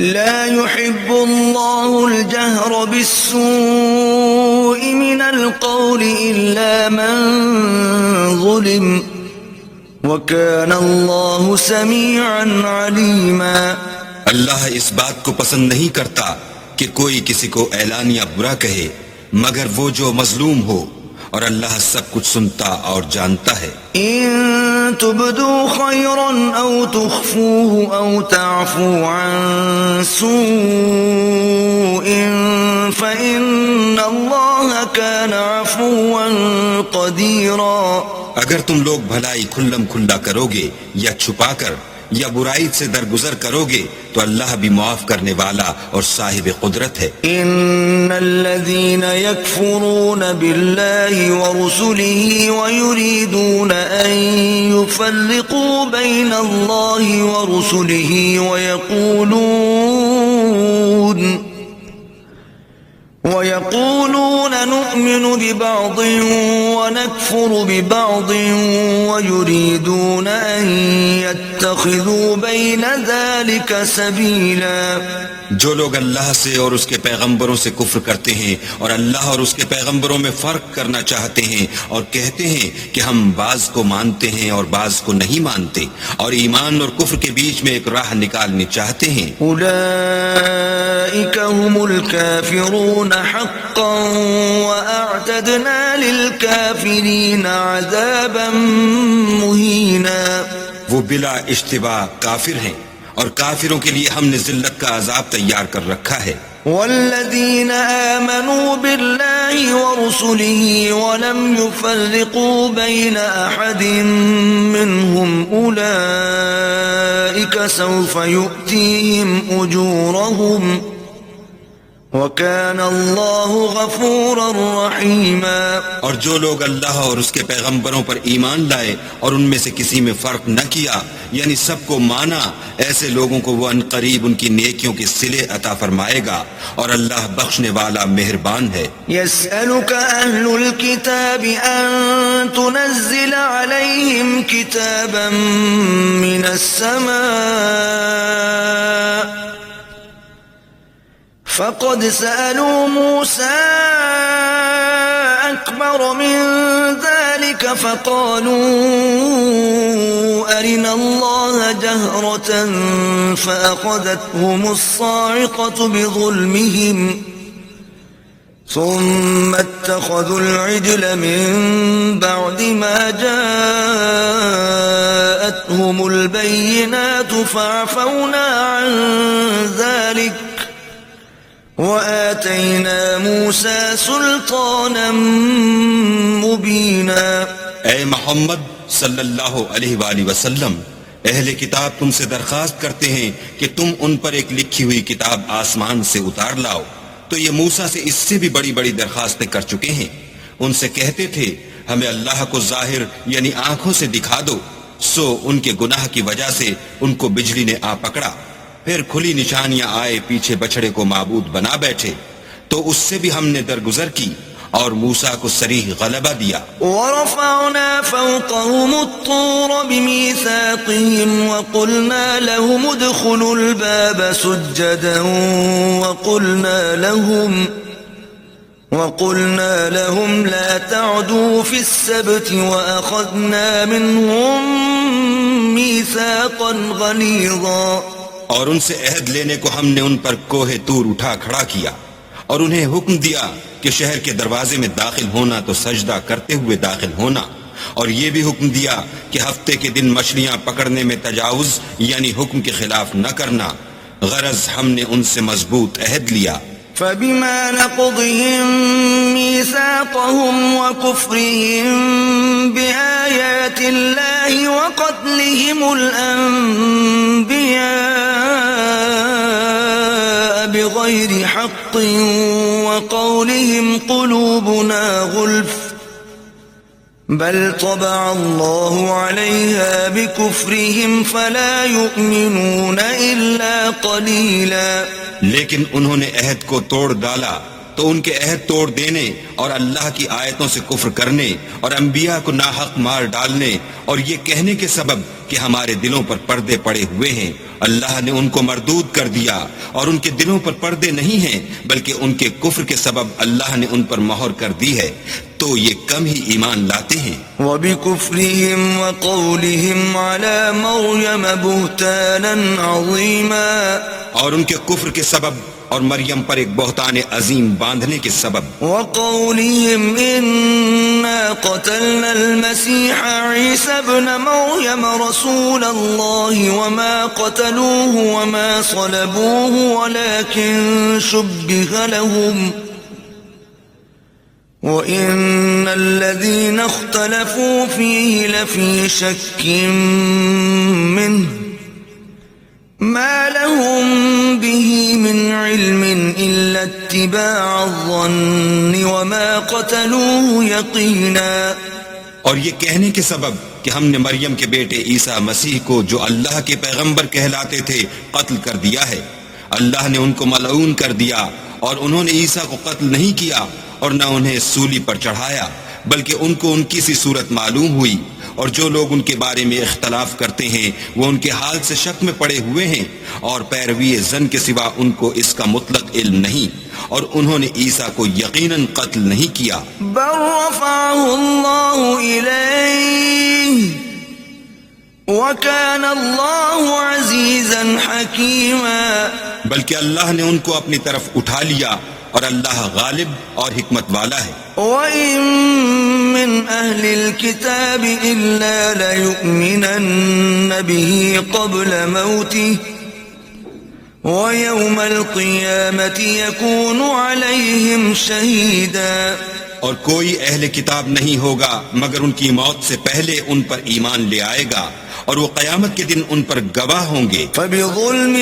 لا يحب الله الجهر بالسوء من القول إلا من ظلم وكان الله سميعا عليما. اللہ اس بات کو پسند نہیں کرتا کہ کوئی کسی کو اعلانیہ برا کہے مگر وہ جو مظلوم ہو، اور اللہ سب کچھ سنتا اور جانتا ہے. إن تبدوا خيرا أو تخفوه أو تعفوا عن سوء فإن الله كان عفوا قديرا. اگر تم لوگ بھلائی کھلم کھلا کرو گے یا چھپا کر یا برائی سے درگزر کرو گے تو اللہ بھی معاف کرنے والا اور صاحب قدرت ہے. ان الذين يكفرون بالله ورسله ويريدون ان يفرقوا بين الله ورسله ويقولون نؤمن ببعض ونكفر ببعض ويريدون أن يتخذوا بين ذلك سبيلا. جو لوگ اللہ سے اور اس کے پیغمبروں سے کفر کرتے ہیں اور اللہ اور اس کے پیغمبروں میں فرق کرنا چاہتے ہیں اور کہتے ہیں کہ ہم بعض کو مانتے ہیں اور بعض کو نہیں مانتے اور ایمان اور کفر کے بیچ میں ایک راہ نکالنی چاہتے ہیں، أولئك هم الكافرون حقا وأعتدنا للكافرين عذابا مهينا. وہ بلا اشتباہ کافر ہیں اور کافروں کے لیے ہم نے ذلت کا عذاب تیار کر رکھا ہے. والذين آمنوا بالله ورسله ولم يفرقوا بين أحد منهم أولئك سوف يؤتيهم أجورهم وَكَانَ اللَّهُ غَفُورًا رَحِيمًا. اور جو لوگ اللہ اور اس کے پیغمبروں پر ایمان لائے اور ان میں سے کسی میں فرق نہ کیا یعنی سب کو مانا، ایسے لوگوں کو وہ عنقریب ان کی نیکیوں کے صلے عطا فرمائے گا اور اللہ بخشنے والا مہربان ہے. يَسْأَلُكَ أَهْلُ الْكِتَابِ أَن تُنَزِّلَ عَلَيْهِمْ كِتَابًا مِّنَ السَّمَاءِ فقد سألوا موسى أكبر من ذلك فقالوا أرنا الله جهرة فأخذتهم الصاعقة بظلمهم ثم اتخذوا العجل من بعد ما جاءتهم البينات فعفونا عن ذلك وآتينا موسى سلطانا مبينا. اے محمد صلی اللہ علیہ وآلہ وسلم، اہل کتاب تم سے درخواست کرتے ہیں کہ تم ان پر ایک لکھی ہوئی کتاب آسمان سے اتار لاؤ. تو یہ موسیٰ سے اس سے بھی بڑی بڑی درخواستیں کر چکے ہیں. ان سے کہتے تھے ہمیں اللہ کو ظاہر یعنی آنکھوں سے دکھا دو، سو ان کے گناہ کی وجہ سے ان کو بجلی نے آ پکڑا، پھر کھلی نشانیاں آئے پیچھے بچڑے کو معبود بنا بیٹھے، تو اس سے بھی ہم نے درگزر کی اور موسیٰ کو صریح غلبہ دیا. وَرَفَعْنَا فَوْقَهُمُ الطُّورَ بِمِيثَاقِهِمْ وَقُلْنَا لَهُمُ ادْخُلُوا الْبَابَ سُجَّدًا وَقُلْنَا لَهُمْ لَا تَعْدُوا فِي السَّبْتِ وَأَخَذْنَا مِنْهُمْ مِيثَاقًا غَلِيظًا. اور ان سے عہد لینے کو ہم نے ان پر کوہ طور اٹھا کھڑا کیا اور انہیں حکم دیا کہ شہر کے دروازے میں داخل ہونا تو سجدہ کرتے ہوئے داخل ہونا، اور یہ بھی حکم دیا کہ ہفتے کے دن مچھلیاں پکڑنے میں تجاوز یعنی حکم کے خلاف نہ کرنا، غرض ہم نے ان سے مضبوط عہد لیا. فبما نقضهم ميثاقهم وكفرهم بآيات الله وقتلهم الأنبياء بغير حق وقولهم قلوبنا غلف بل طبع الله عليها بكفرهم فلا يؤمنون إلا قليلا. لیکن انہوں نے عہد کو توڑ ڈالا تو تو ان کے عہد توڑ دینے اور اللہ کی آیتوں سے کفر کرنے اور انبیاء کو ناحق مار ڈالنے اور یہ کہنے کے سبب کہ ہمارے دلوں پر پردے پڑے ہوئے ہیں اللہ نے ان کو مردود کر دیا، اور ان کے دلوں پر پردے نہیں ہیں بلکہ ان کے کفر کے سبب اللہ نے ان پر مہر کر دی ہے، تو یہ کم ہی ایمان لاتے ہیں۔ وبكفرهم وقولهم على مريم بهتانا عظيما، اور ان کے کفر کے سبب اور مریم پر ایک بہتان عظیم باندھنے کے سبب، وقولهم إنا قتلنا المسيح عيسى ابن مريم رسول الله وما قتلوه وما صلبوه ولكن شبه لهم وَإِنَّ الَّذِينَ اخْتَلَفُوا فِيهِ لَفِي شَكٍّ مِّنْهُ مَا لَهُم بِهِ مِنْ عِلْمٍ إِلَّا اتِّبَاعَ الظَّنِّ وَمَا قَتَلُوهُ يَقِينًا، اور یہ کہنے کے سبب کہ ہم نے مریم کے بیٹے عیسیٰ مسیح کو جو اللہ کے پیغمبر کہلاتے تھے قتل کر دیا ہے، اللہ نے ان کو ملعون کر دیا، اور انہوں نے عیسیٰ کو قتل نہیں کیا اور نہ انہیں سولی پر چڑھایا، بلکہ ان کو ان کی سی صورت معلوم ہوئی، اور جو لوگ ان کے بارے میں اختلاف کرتے ہیں وہ ان کے حال سے شک میں پڑے ہوئے ہیں، اور پیروی زن کے سوا ان کو اس کا مطلق علم نہیں، اور انہوں نے عیسیٰ کو یقیناً قتل نہیں کیا۔ بل رفعه اللہ الیہ وکان اللہ عزیزا حکیما، بلکہ اللہ نے ان کو اپنی طرف اٹھا لیا، اور اللہ غالب اور حکمت والا ہے۔ وَإِن مِّنْ أَهْلِ الْكِتَابِ إِلَّا لَيُؤْمِنَنَّ بِهِ قَبْلَ مَوْتِهِ وَيَوْمَ الْقِيَامَةِ يَكُونُ عَلَيْهِمْ شَهِيدًا، اور کوئی اہل کتاب نہیں ہوگا مگر ان کی موت سے پہلے ان پر ایمان لے آئے گا، اور وہ قیامت کے دن ان پر گواہ ہوں گے۔ فَبِظُلْمٍ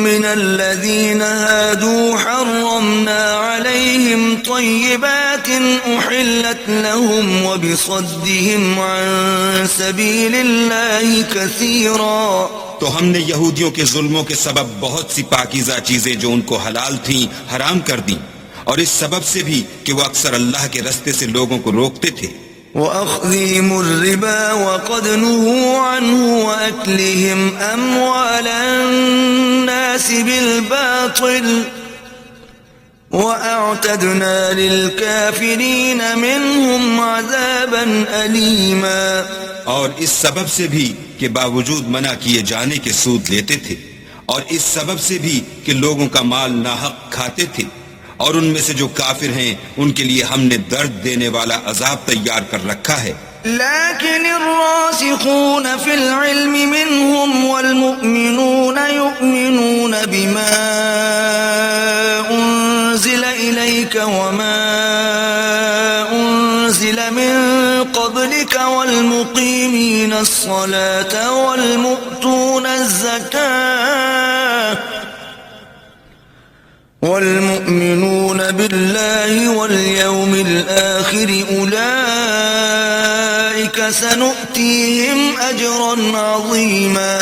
مِّنَ الَّذِينَ هَادُوا حَرَّمْنَا عَلَيْهِمْ طَيِّبَاتٍ أُحِلَّتْ لَهُمْ وَبِصَدِّهِمْ عَن سَبِيلِ اللَّهِ كَثِيرًا، تو ہم نے یہودیوں کے ظلموں کے سبب بہت سی پاکیزہ چیزیں جو ان کو حلال تھیں حرام کر دیں، اور اس سبب سے بھی کہ وہ اکثر اللہ کے رستے سے لوگوں کو روکتے تھے۔ وَأَخْذِهِمُ الرِّبَا وَقَدْ نُهُوا عَنْهُ وَأَكْلِهِمْ أَمْوَالَ النَّاسِ بِالْبَاطِلِ وَأَعْتَدْنَا لِلْكَافِرِينَ مِنْهُمْ عَذَابًا أَلِيمًا، اور اس سبب سے بھی کہ باوجود منع کیے جانے کے سود لیتے تھے، اور اس سبب سے بھی کہ لوگوں کا مال ناحق کھاتے تھے، اور ان میں سے جو کافر ہیں ان کے لیے ہم نے درد دینے والا عذاب تیار کر رکھا ہے۔ لكن الراسخون في العلم منهم والمؤمنون يؤمنون بما أنزل إليك وما أنزل من قبلك والمقيمين الصلاة والمؤتون الزكاة والمؤمنون بالله واليوم الآخر أولئك سنؤتيهم أجرا عظيما،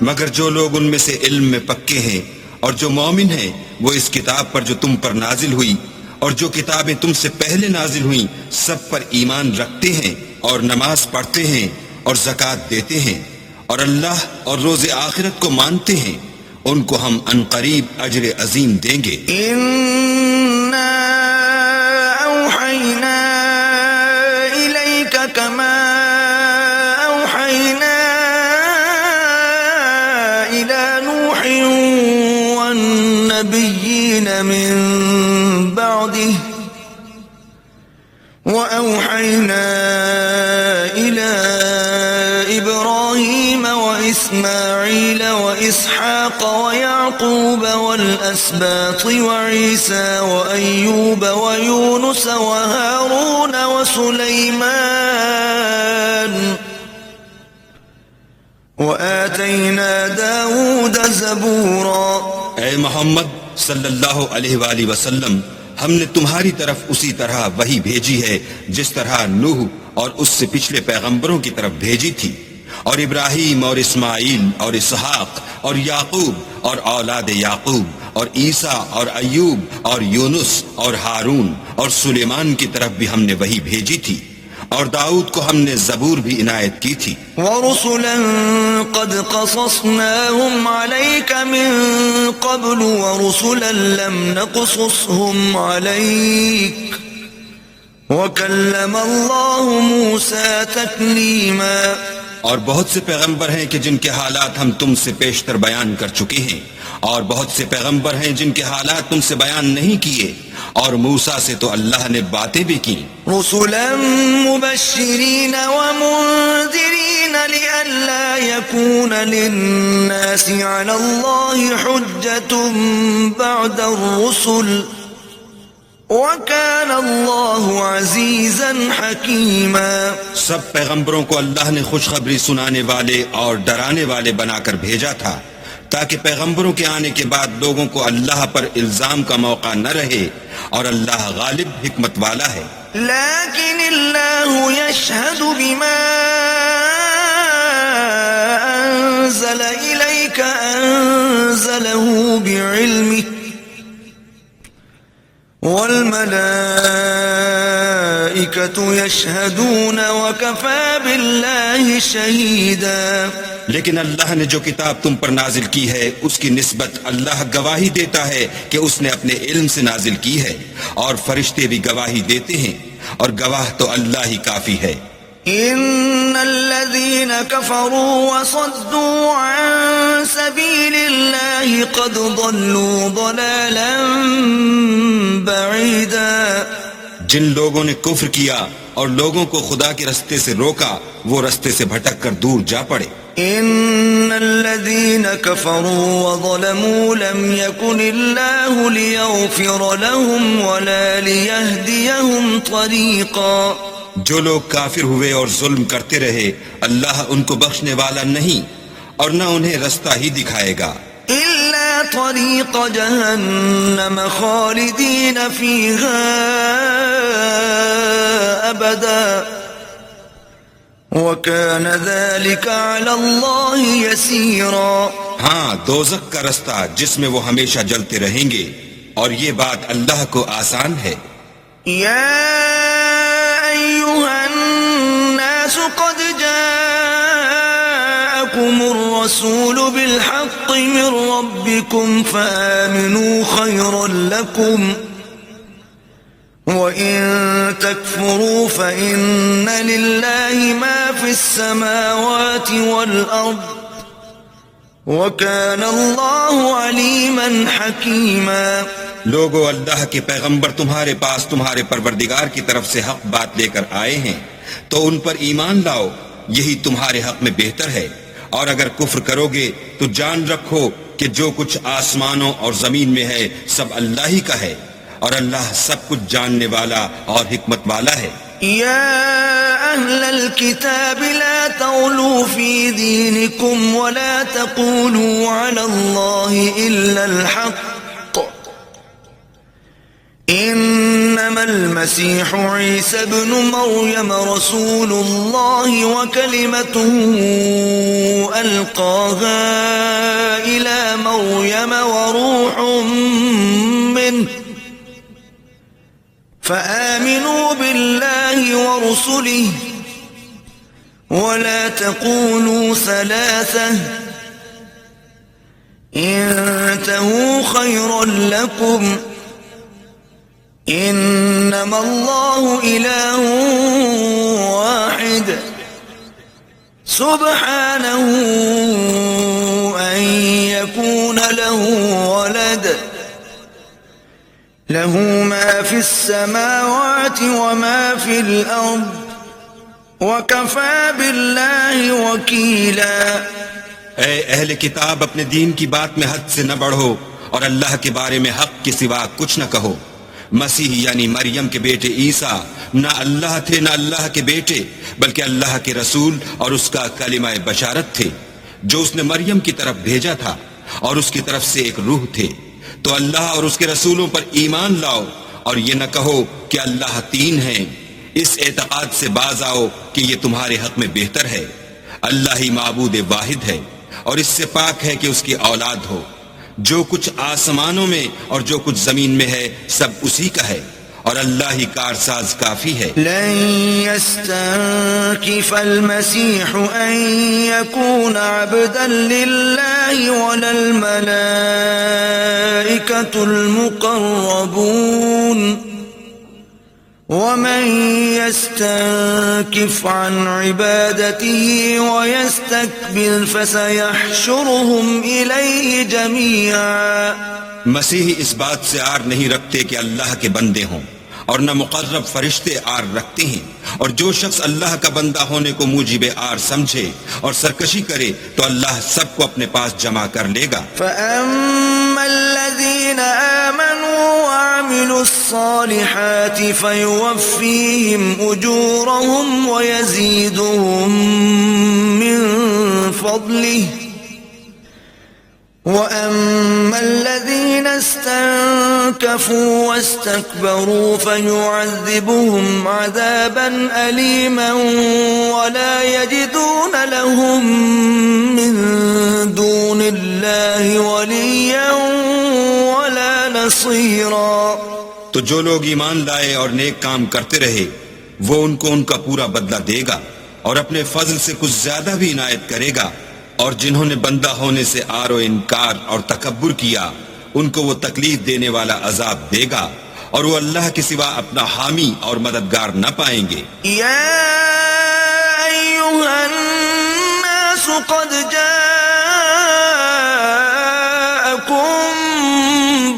مگر جو لوگ ان میں سے علم میں پکے ہیں اور جو مومن ہیں وہ اس کتاب پر جو تم پر نازل ہوئی اور جو کتابیں تم سے پہلے نازل ہوئیں سب پر ایمان رکھتے ہیں اور نماز پڑھتے ہیں اور زکوٰۃ دیتے ہیں اور اللہ اور روز آخرت کو مانتے ہیں، ان کو ہم عنقریب اجر عظیم دیں گے۔ إنا أوحينا إليك كما أوحينا إلى نوح والنبيين من بعده وأوحينا إلى إبراهيم وإسماعيل وإسحاق ويعقوب والأسباط وعيسى وأيوب ويونس وهارون وسليمان وآتينا داود زبورا۔ اے محمد صلی اللہ علیہ وآلہ وسلم، ہم نے تمہاری طرف اسی طرح وحی بھیجی ہے جس طرح نوح اور اس سے پچھلے پیغمبروں کی طرف بھیجی تھی، اور ابراہیم اور اسماعیل اور اسحاق اور یعقوب اور اولاد یعقوب اور عیسیٰ اور ایوب اور یونس اور ہارون اور سلیمان کی طرف بھی ہم نے وحی بھیجی تھی، اور داؤد کو ہم نے زبور بھی عنایت کی تھی۔ ورسلا قد قصصناهم عليك من قبل ورسلا لم نقصصهم عليك وكلم الله موسى تكليما۔ اور بہت سے پیغمبر ہیں کہ جن کے حالات ہم تم سے پیشتر بیان کر چکے ہیں، اور بہت سے پیغمبر ہیں جن کے حالات تم سے بیان نہیں کیے، اور موسیٰ سے تو اللہ نے باتیں بھی کی۔ رسلا مبشرین ومنذرین لئلا یکون للناس علی اللہ حجة بعد الرسل وَكَانَ اللَّهُ عَزِيزًا حَكِيمًا۔ سب پیغمبروں کو اللہ نے خوشخبری سنانے والے اور ڈرانے والے بنا کر بھیجا تھا تاکہ پیغمبروں کے آنے کے بعد لوگوں کو اللہ پر الزام کا موقع نہ رہے، اور اللہ غالب حکمت والا ہے۔ لیکن اللہ یشہد بما انزل الیک انزلہ بعلمہ والملائکۃ یشہدون وکفی باللہ شہیدا۔ لیکن اللہ نے جو کتاب تم پر نازل کی ہے اس کی نسبت اللہ گواہی دیتا ہے کہ اس نے اپنے علم سے نازل کی ہے، اور فرشتے بھی گواہی دیتے ہیں، اور گواہ تو اللہ ہی کافی ہے۔ ان الذين كفروا وصدوا عن سبيل الله قد ضلوا ضلالا بعيدا۔ جن لوگوں نے کفر کیا اور لوگوں کو خدا کے رستے سے روکا، وہ رستے سے بھٹک کر دور جا پڑے۔ ان الذين كفروا وظلموا لم يكن الله ليغفر لهم ولا ليهديهم طريقا۔ جو لوگ کافر ہوئے اور ظلم کرتے رہے، اللہ ان کو بخشنے والا نہیں اور نہ انہیں رستہ ہی دکھائے گا۔ الا طريق جهنم خالدين فيها ابدا وَكَانَ ذَلِكَ عَلَى اللَّهِ يَسِيرًا۔ ہاں، دوزخ کا رستہ جس میں وہ ہمیشہ جلتے رہیں گے، اور یہ بات اللہ کو آسان ہے۔ یا ایھا الناس قد جاءکم الرسول بالحق من ربکم فآمنوا خیرا لکم وَإِن تَكْفُرُوا فَإِنَّ لِلَّهِ مَا فِي السَّمَاوَاتِ وَالْأَرْضِ وَكَانَ اللَّهُ عَلِيمًا حَكِيمًا۔ لوگو، اللہ کے پیغمبر تمہارے پاس تمہارے پروردگار کی طرف سے حق بات لے کر آئے ہیں، تو ان پر ایمان لاؤ، یہی تمہارے حق میں بہتر ہے، اور اگر کفر کرو گے تو جان رکھو کہ جو کچھ آسمانوں اور زمین میں ہے سب اللہ ہی کا ہے، اور اللہ سب کچھ جاننے والا اور حکمت والا ہے۔ یا اہل الكتاب لا تغلوا فی دینکم ولا تقولوا علی اللہ الا الحق انما المسیح عیسی ابن مریم رسول اللہ وکلمته القاها الى مریم وروح منه فآمنوا بالله ورسله ولا تقولوا ثلاثة انتهوا خيرا لكم انما الله إله واحد سبحانه أن يكون له ولد له ما في السماوات وما في الأرض وكفى بالله وكيلا۔ اے اہل کتاب، اپنے دین کی بات میں حد سے نہ بڑھو اور اللہ کے بارے میں حق کے سوا کچھ نہ کہو۔ مسیح یعنی مریم کے بیٹے عیسیٰ نہ اللہ تھے نہ اللہ کے بیٹے، بلکہ اللہ کے رسول اور اس کا کلمہ بشارت تھے جو اس نے مریم کی طرف بھیجا تھا، اور اس کی طرف سے ایک روح تھے۔ تو اللہ اور اس کے رسولوں پر ایمان لاؤ، اور یہ نہ کہو کہ اللہ تین ہیں۔ اس اعتقاد سے باز آؤ کہ یہ تمہارے حق میں بہتر ہے۔ اللہ ہی معبود واحد ہے، اور اس سے پاک ہے کہ اس کی اولاد ہو۔ جو کچھ آسمانوں میں اور جو کچھ زمین میں ہے سب اسی کا ہے، اور اللہ ہی کارساز کافی ہے۔ لن يستنكف المسيح أن يكون عبدا لله ولا الملائكة المقربون ومن يستنكف عن عبادته ويستكبر فسيحشرهم إليه جميعا۔ مسیحی اس بات سے آر نہیں رکھتے کہ اللہ کے بندے ہوں، اور نہ مقرب فرشتے آر رکھتے ہیں، اور جو شخص اللہ کا بندہ ہونے کو موجب آر سمجھے اور سرکشی کرے تو اللہ سب کو اپنے پاس جمع کر لے گا۔ فَأَمَّا الَّذِينَ آمَنُوا وَعَمِلُوا الصَّالِحَاتِ فَيُوَفِّيهِمْ أُجُورَهُمْ وَيَزِيدُهُمْ مِنْ فَضْلِهِ، وَأَمَّا الَّذِينَ اسْتَنكَفُوا وَاسْتَكْبَرُوا فَيُعَذِّبُهُمْ عَذَابًا أَلِيمًا وَلَا يَجِدُونَ لَهُم مِّن دُونِ اللَّهِ وَلِيًّا وَلَا نَصِيرًا۔ تو جو لوگ ایمان لائے اور نیک کام کرتے رہے وہ ان کو ان کا پورا بدلہ دے گا، اور اپنے فضل سے کچھ زیادہ بھی عنایت کرے گا، اور جنہوں نے بندہ ہونے سے آر و انکار اور تکبر کیا ان کو وہ تکلیف دینے والا عذاب دے گا، اور وہ اللہ کے سوا اپنا حامی اور مددگار نہ پائیں گے۔ یا ایھا الناس قد جاءکم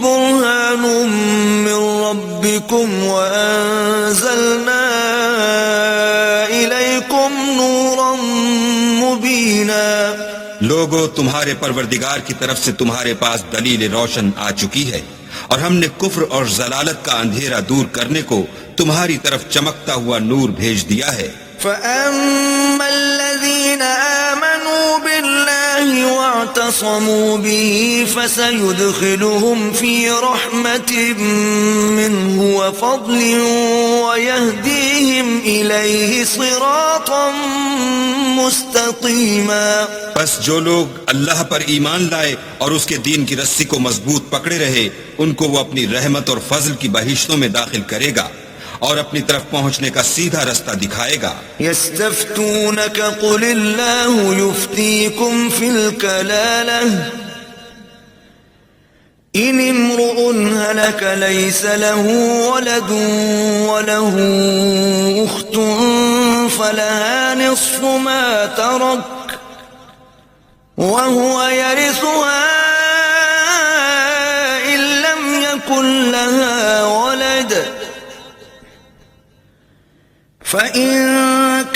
برہان من ربکم وانزلنا الیکم نورا مبینا۔ لوگو، تمہارے پروردگار کی طرف سے تمہارے پاس دلیل روشن آ چکی ہے، اور ہم نے کفر اور ضلالت کا اندھیرا دور کرنے کو تمہاری طرف چمکتا ہوا نور بھیج دیا ہے۔ فَأَمَّا الَّذِينَ آمَنُوا بِاللَّهِ وَاعْتَصَمُوا بِهِ فَسَيُدْخِلُهُمْ فِي رَحْمَةٍ مِّنْهُ وَفَضْلٍ وَيَهْدِيهِمْ إِلَيْهِ صِرَاطًا مُسْتَقِيمًا۔ پس جو لوگ اللہ پر ایمان لائے اور اس کے دین کی رسی کو مضبوط پکڑے رہے ان کو وہ اپنی رحمت اور فضل کی بہشتوں میں داخل کرے گا اور اپنی طرف پہنچنے کا سیدھا رستہ دکھائے گا۔ يستفتونك قل الله يفتيكم في الكلالة إن امرؤ هلك ليس له ولد وله أخت فلها نصف ما ترك وهو يرثها إن لم يكن لها ولد فإن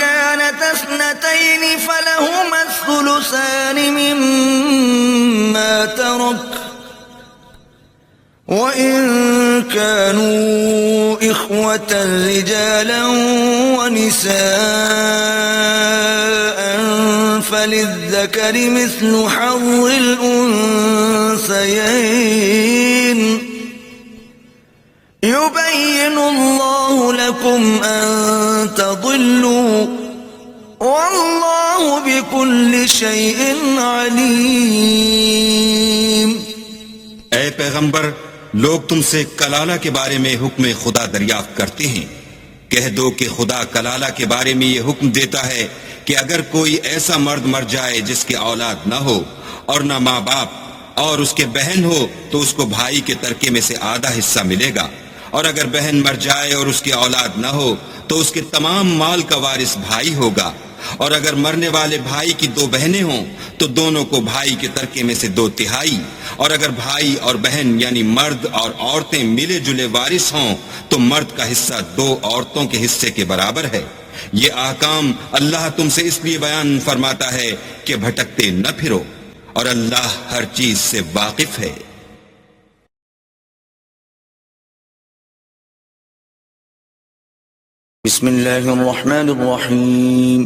كانت اثنتين فلهما الثلثان مما ترك وإن كانوا إخوة رجالا ونساء فللذكر مثل حظ الأنثيين يبين الله لكم أن تضلوا والله بكل شيء عليم۔ اے پیغمبر، لوگ تم سے کلالہ کے بارے میں حکم خدا دریافت کرتے ہیں، کہہ دو کہ خدا کلالہ کے بارے میں یہ حکم دیتا ہے کہ اگر کوئی ایسا مرد مر جائے جس کے اولاد نہ ہو اور نہ ماں باپ اور اس کے بہن ہو تو اس کو بھائی کے ترکے میں سے آدھا حصہ ملے گا، اور اگر بہن مر جائے اور اس کی اولاد نہ ہو تو اس کے تمام مال کا وارث بھائی ہوگا، اور اگر مرنے والے بھائی کی دو بہنیں ہوں تو دونوں کو بھائی کے ترکے میں سے 2/3، اور اگر بھائی اور بہن یعنی مرد اور عورتیں ملے جلے وارث ہوں تو مرد کا حصہ 2 عورتوں کے حصے کے برابر ہے۔ یہ احکام اللہ تم سے اس لیے بیان فرماتا ہے کہ بھٹکتے نہ پھرو، اور اللہ ہر چیز سے واقف ہے۔ بسم اللہ الرحمن الرحیم۔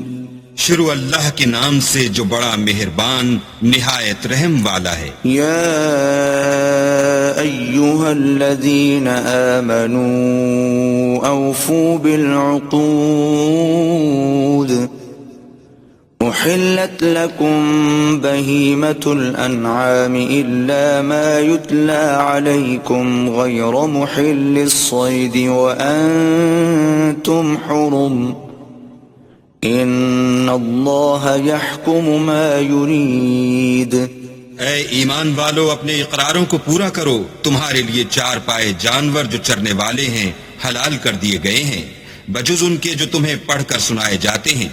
شروع اللہ کے نام سے جو بڑا مہربان نہایت رحم والا ہے۔ یا ایھا الذین آمنوا اوفوا بالعقود أحلت لكم بهيمة الأنعام إلا ما يتلى عليكم غير محل الصيد وأنتم حرم إن الله يحكم ما يريد. اے ایمان والو، اپنے اقراروں کو پورا کرو. تمہارے لیے چار پائے جانور جو چرنے والے ہیں حلال کر دیے گئے ہیں، بجز ان کے جو تمہیں پڑھ کر سنائے جاتے ہیں،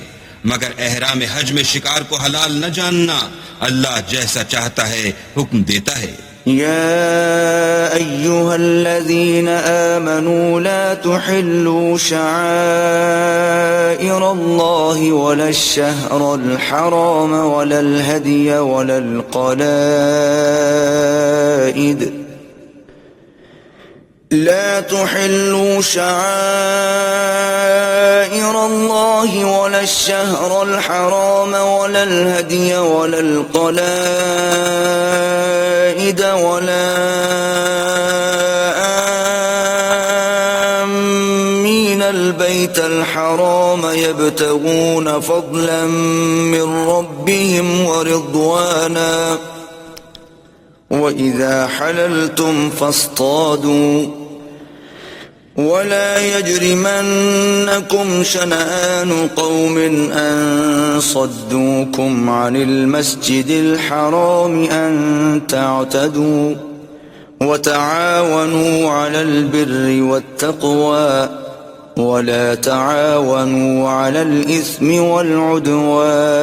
مگر احرام حج میں شکار کو حلال نہ جاننا. اللہ جیسا چاہتا ہے حکم دیتا ہے. يا أيها الذين آمنوا لا تحلوا شعائر الله ولا الشهر الحرام ولا الهدي ولا القلائد لا تحلوا شعائر الله ولا الشهر الحرام ولا الهدي ولا القلائد ولا آمين البيت الحرام يبتغون فضلا من ربهم ورضوانا وإذا حللتم فاصطادوا ولا يجرمنكم شنآن قوم أن صدوكم عن المسجد الحرام أن تعتدوا وتعاونوا على البر والتقوى ولا تعاونوا على الإثم والعدوان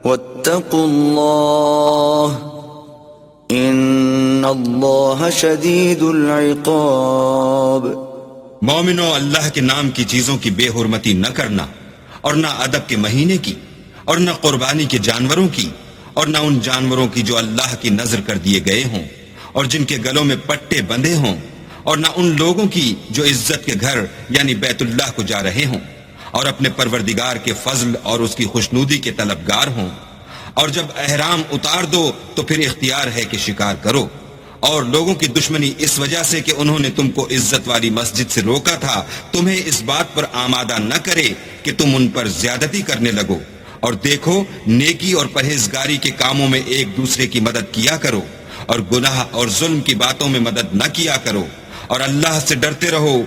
واتقوا الله ان اللہ شدید العقاب. مومنو، اللہ کے نام کی چیزوں کی بے حرمتی نہ کرنا، اور نہ ادب کے مہینے کی، اور نہ قربانی کے جانوروں کی، اور نہ ان جانوروں کی جو اللہ کی نذر کر دیے گئے ہوں اور جن کے گلوں میں پٹے بندھے ہوں، اور نہ ان لوگوں کی جو عزت کے گھر یعنی بیت اللہ کو جا رہے ہوں اور اپنے پروردگار کے فضل اور اس کی خوشنودی کے طلبگار ہوں. اور جب احرام اتار دو تو پھر اختیار ہے کہ شکار کرو. اور لوگوں کی دشمنی اس وجہ سے کہ انہوں نے تم کو عزت والی مسجد سے روکا تھا تمہیں اس بات پر آمادہ نہ کرے کہ تم ان پر زیادتی کرنے لگو. اور دیکھو، نیکی اور پرہیزگاری کے کاموں میں ایک دوسرے کی مدد کیا کرو، اور گناہ اور ظلم کی باتوں میں مدد نہ کیا کرو، اور اللہ سے ڈرتے رہو.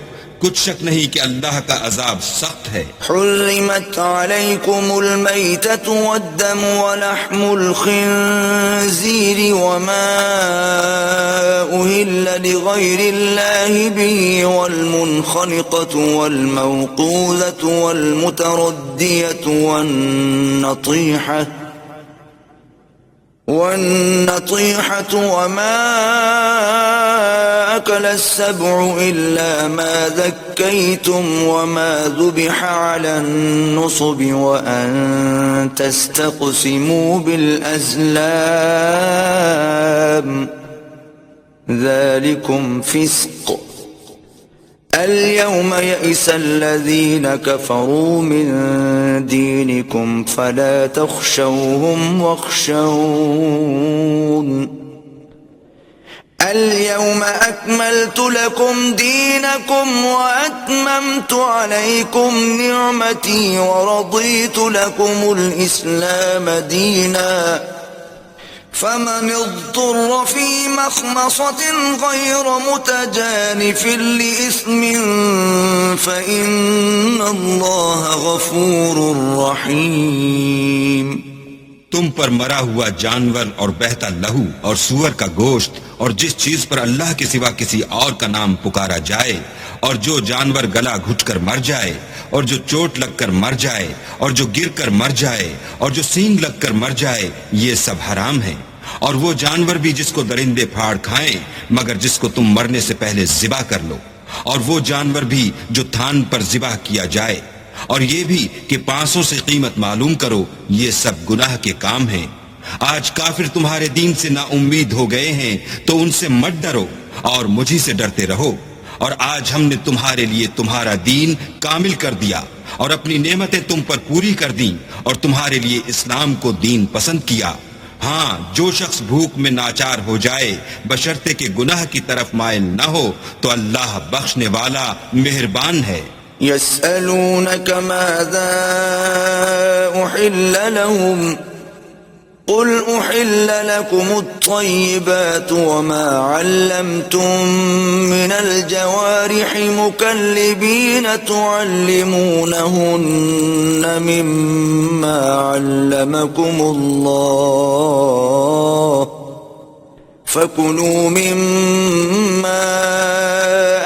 کچھ شک نہیں کہ اللہ کا عذاب سخت ہے. حرمت علیکم المیتۃ والدم ولحم الخنزیر وما أهل لغیر اللہ به والمنخنقۃ والموقوذۃ والمتردیۃ والنطیحة وما أكل السبع إلا ما ذكيتم وما ذبح على النصب وأن تستقسموا بالأزلام ذلكم فسق. اليوم يئس الذين كفروا من دينكم فلا تخشوهم واخشون اليوم أكملت لكم دينكم وأتممت عليكم نعمتي ورضيت لكم الإسلام دينا فمن اضطر في مخمصة غير متجانف لإثم فإن الله غفور رحيم. تم پر مرا ہوا جانور اور بہتا لہو اور سور کا گوشت اور جس چیز پر اللہ کے سوا کسی اور کا نام پکارا جائے اور جو جانور گلا گھٹ کر مر جائے اور جو چوٹ لگ کر مر جائے اور جو گر کر مر جائے اور جو سینگ لگ کر مر جائے، یہ سب حرام ہے. اور وہ جانور بھی جس کو درندے پھاڑ کھائیں مگر جس کو تم مرنے سے پہلے ذبح کر لو، اور وہ جانور بھی جو تھان پر ذبح کیا جائے، اور یہ بھی کہ پانسوں سے قیمت معلوم کرو. یہ سب گناہ کے کام ہیں. آج کافر تمہارے دین سے نا امید ہو گئے ہیں تو ان سے مت ڈرو اور مجھی سے ڈرتے رہو. اور آج ہم نے تمہارے لیے تمہارا دین کامل کر دیا اور اپنی نعمتیں تم پر پوری کر دیں اور تمہارے لیے اسلام کو دین پسند کیا. ہاں، جو شخص بھوک میں ناچار ہو جائے بشرطے کہ گناہ کی طرف مائل نہ ہو تو اللہ بخشنے والا مہربان ہے. يسألونك ماذا أحل لهم قل أحل لكم الطيبات وما علمتم من الجوارح مكلبين تعلمونهن مما علمكم الله فكلوا مما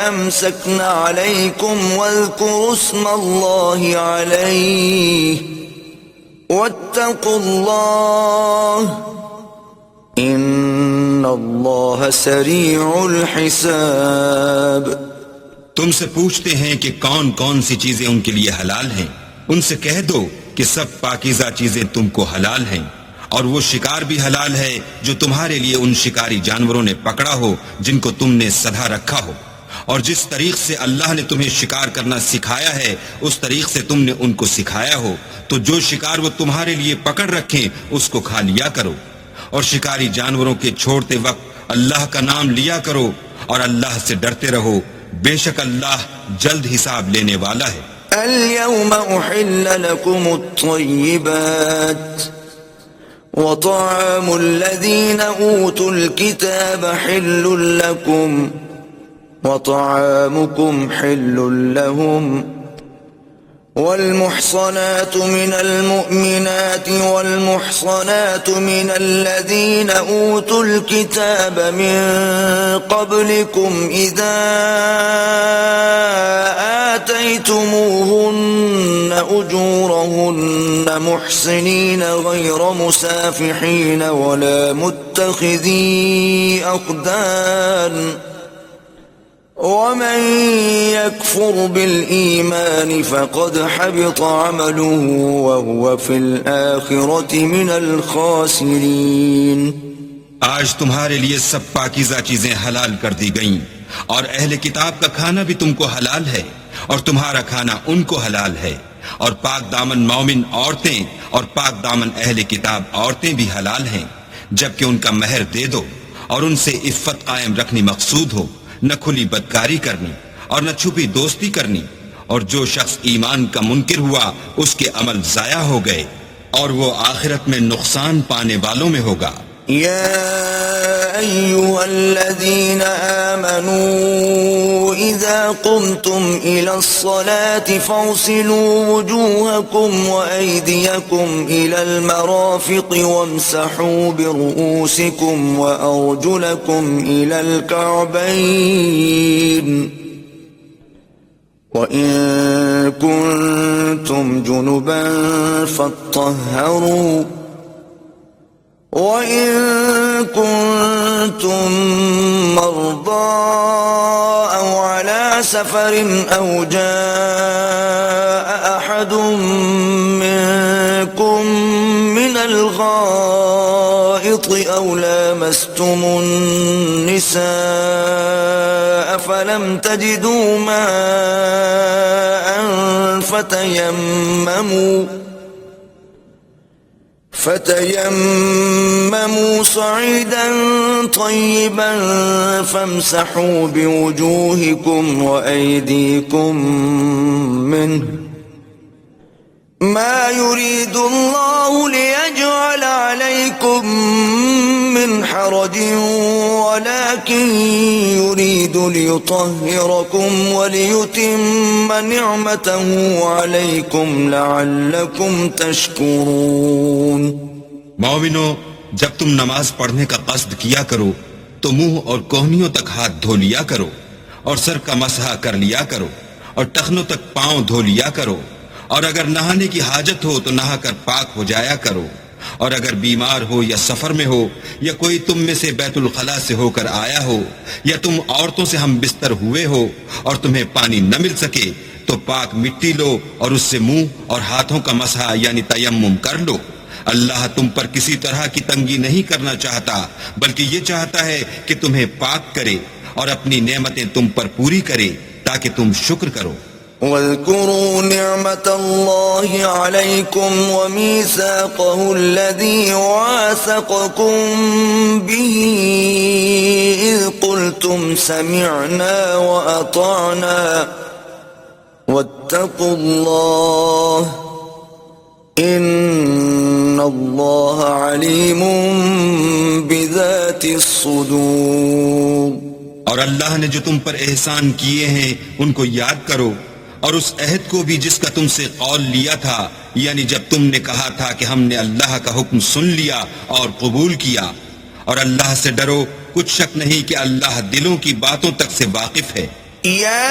أمسكن عليكم واذكروا اسم الله عليه واتقوا الله ان اللہ سریع الحساب۔ تم سے پوچھتے ہیں کہ کون کون سی چیزیں ان کے لیے حلال ہیں، ان سے کہہ دو کہ سب پاکیزہ چیزیں تم کو حلال ہیں، اور وہ شکار بھی حلال ہے جو تمہارے لیے ان شکاری جانوروں نے پکڑا ہو جن کو تم نے سدھا رکھا ہو، اور جس طریق سے اللہ نے تمہیں شکار کرنا سکھایا ہے اس طریق سے تم نے ان کو سکھایا ہو، تو جو شکار وہ تمہارے لیے پکڑ رکھیں اس کو کھا لیا کرو، اور شکاری جانوروں کے چھوڑتے وقت اللہ کا نام لیا کرو، اور اللہ سے ڈرتے رہو، بے شک اللہ جلد حساب لینے والا ہے۔ اليوم احل لكم الطيبات وطعام الذين اوتوا الكتاب حل لكم وطعامكم حل لهم والمحصنات من المؤمنات والمحصنات من الذين أوتوا الكتاب من قبلكم إذا آتيتموهن أجورهن محصنين غير مسافحين ولا متخذي أخدان ومن يكفر بالإيمان فقد حبط عمله وهو في الآخرة من الخاسرين۔ آج تمہارے لیے سب پاکیزہ چیزیں حلال کر دی گئیں، اور اہل کتاب کا کھانا بھی تم کو حلال ہے، اور تمہارا کھانا ان کو حلال ہے، اور پاک دامن مومن عورتیں اور پاک دامن اہل کتاب عورتیں بھی حلال ہیں، جبکہ ان کا مہر دے دو اور ان سے عفت قائم رکھنی مقصود ہو، نہ کھلی بدکاری کرنی اور نہ چھپی دوستی کرنی، اور جو شخص ایمان کا منکر ہوا اس کے عمل ضائع ہو گئے اور وہ آخرت میں نقصان پانے والوں میں ہوگا۔ يا أيها الذين آمنوا إذا قمتم إلى الصلاة فاغسلوا وجوهكم وأيديكم إلى المرافق وامسحوا برؤوسكم وأرجلكم إلى الكعبين وإن كنتم جنبا فاطهروا وَإِن كُنتُم مَّرْضَىٰ أَوْ عَلَىٰ سَفَرٍ أَوْ جَاءَ أَحَدٌ مِّنكُم مِّنَ الْغَائِطِ أَوْ لَامَسْتُمُ النِّسَاءَ فَلَمْ تَجِدُوا مَاءً فتيمموا صعيدا طيبا فامسحوا بوجوهكم وأيديكم منه ما يريد الله ليجعل عليكم من حرج ولكن يريد ليطهركم وليتم نعمته عليكم لعلكم تشكرون۔ مومنو، جب تم نماز پڑھنے کا قصد کیا کرو تو منہ اور کوہنیوں تک ہاتھ دھو لیا کرو، اور سر کا مسح کر لیا کرو، اور ٹخنوں تک پاؤں دھو لیا کرو، اور اگر نہانے کی حاجت ہو تو نہا کر پاک ہو جایا کرو، اور اگر بیمار ہو یا سفر میں ہو یا کوئی تم میں سے بیت الخلاء سے ہو کر آیا ہو یا تم عورتوں سے ہم بستر ہوئے ہو اور تمہیں پانی نہ مل سکے تو پاک مٹی لو اور اس سے منہ اور ہاتھوں کا مسح یعنی تیمم کر لو۔ اللہ تم پر کسی طرح کی تنگی نہیں کرنا چاہتا، بلکہ یہ چاہتا ہے کہ تمہیں پاک کرے اور اپنی نعمتیں تم پر پوری کرے تاکہ تم شکر کرو۔ واذكروا نعمة الله عليكم وميثاقه الذي واثقكم به إذ قلتم سمعنا وأطعنا واتقوا اللہ ان اللہ علیم بذات الصدور. اور اللہ نے جو تم پر احسان کیے ہیں ان کو یاد کرو، اور اس عہد کو بھی جس کا تم سے قول لیا تھا، یعنی جب تم نے کہا تھا کہ ہم نے اللہ کا حکم سن لیا اور قبول کیا. اور اللہ سے ڈرو، کچھ شک نہیں کہ اللہ دلوں کی باتوں تک سے واقف ہے. یا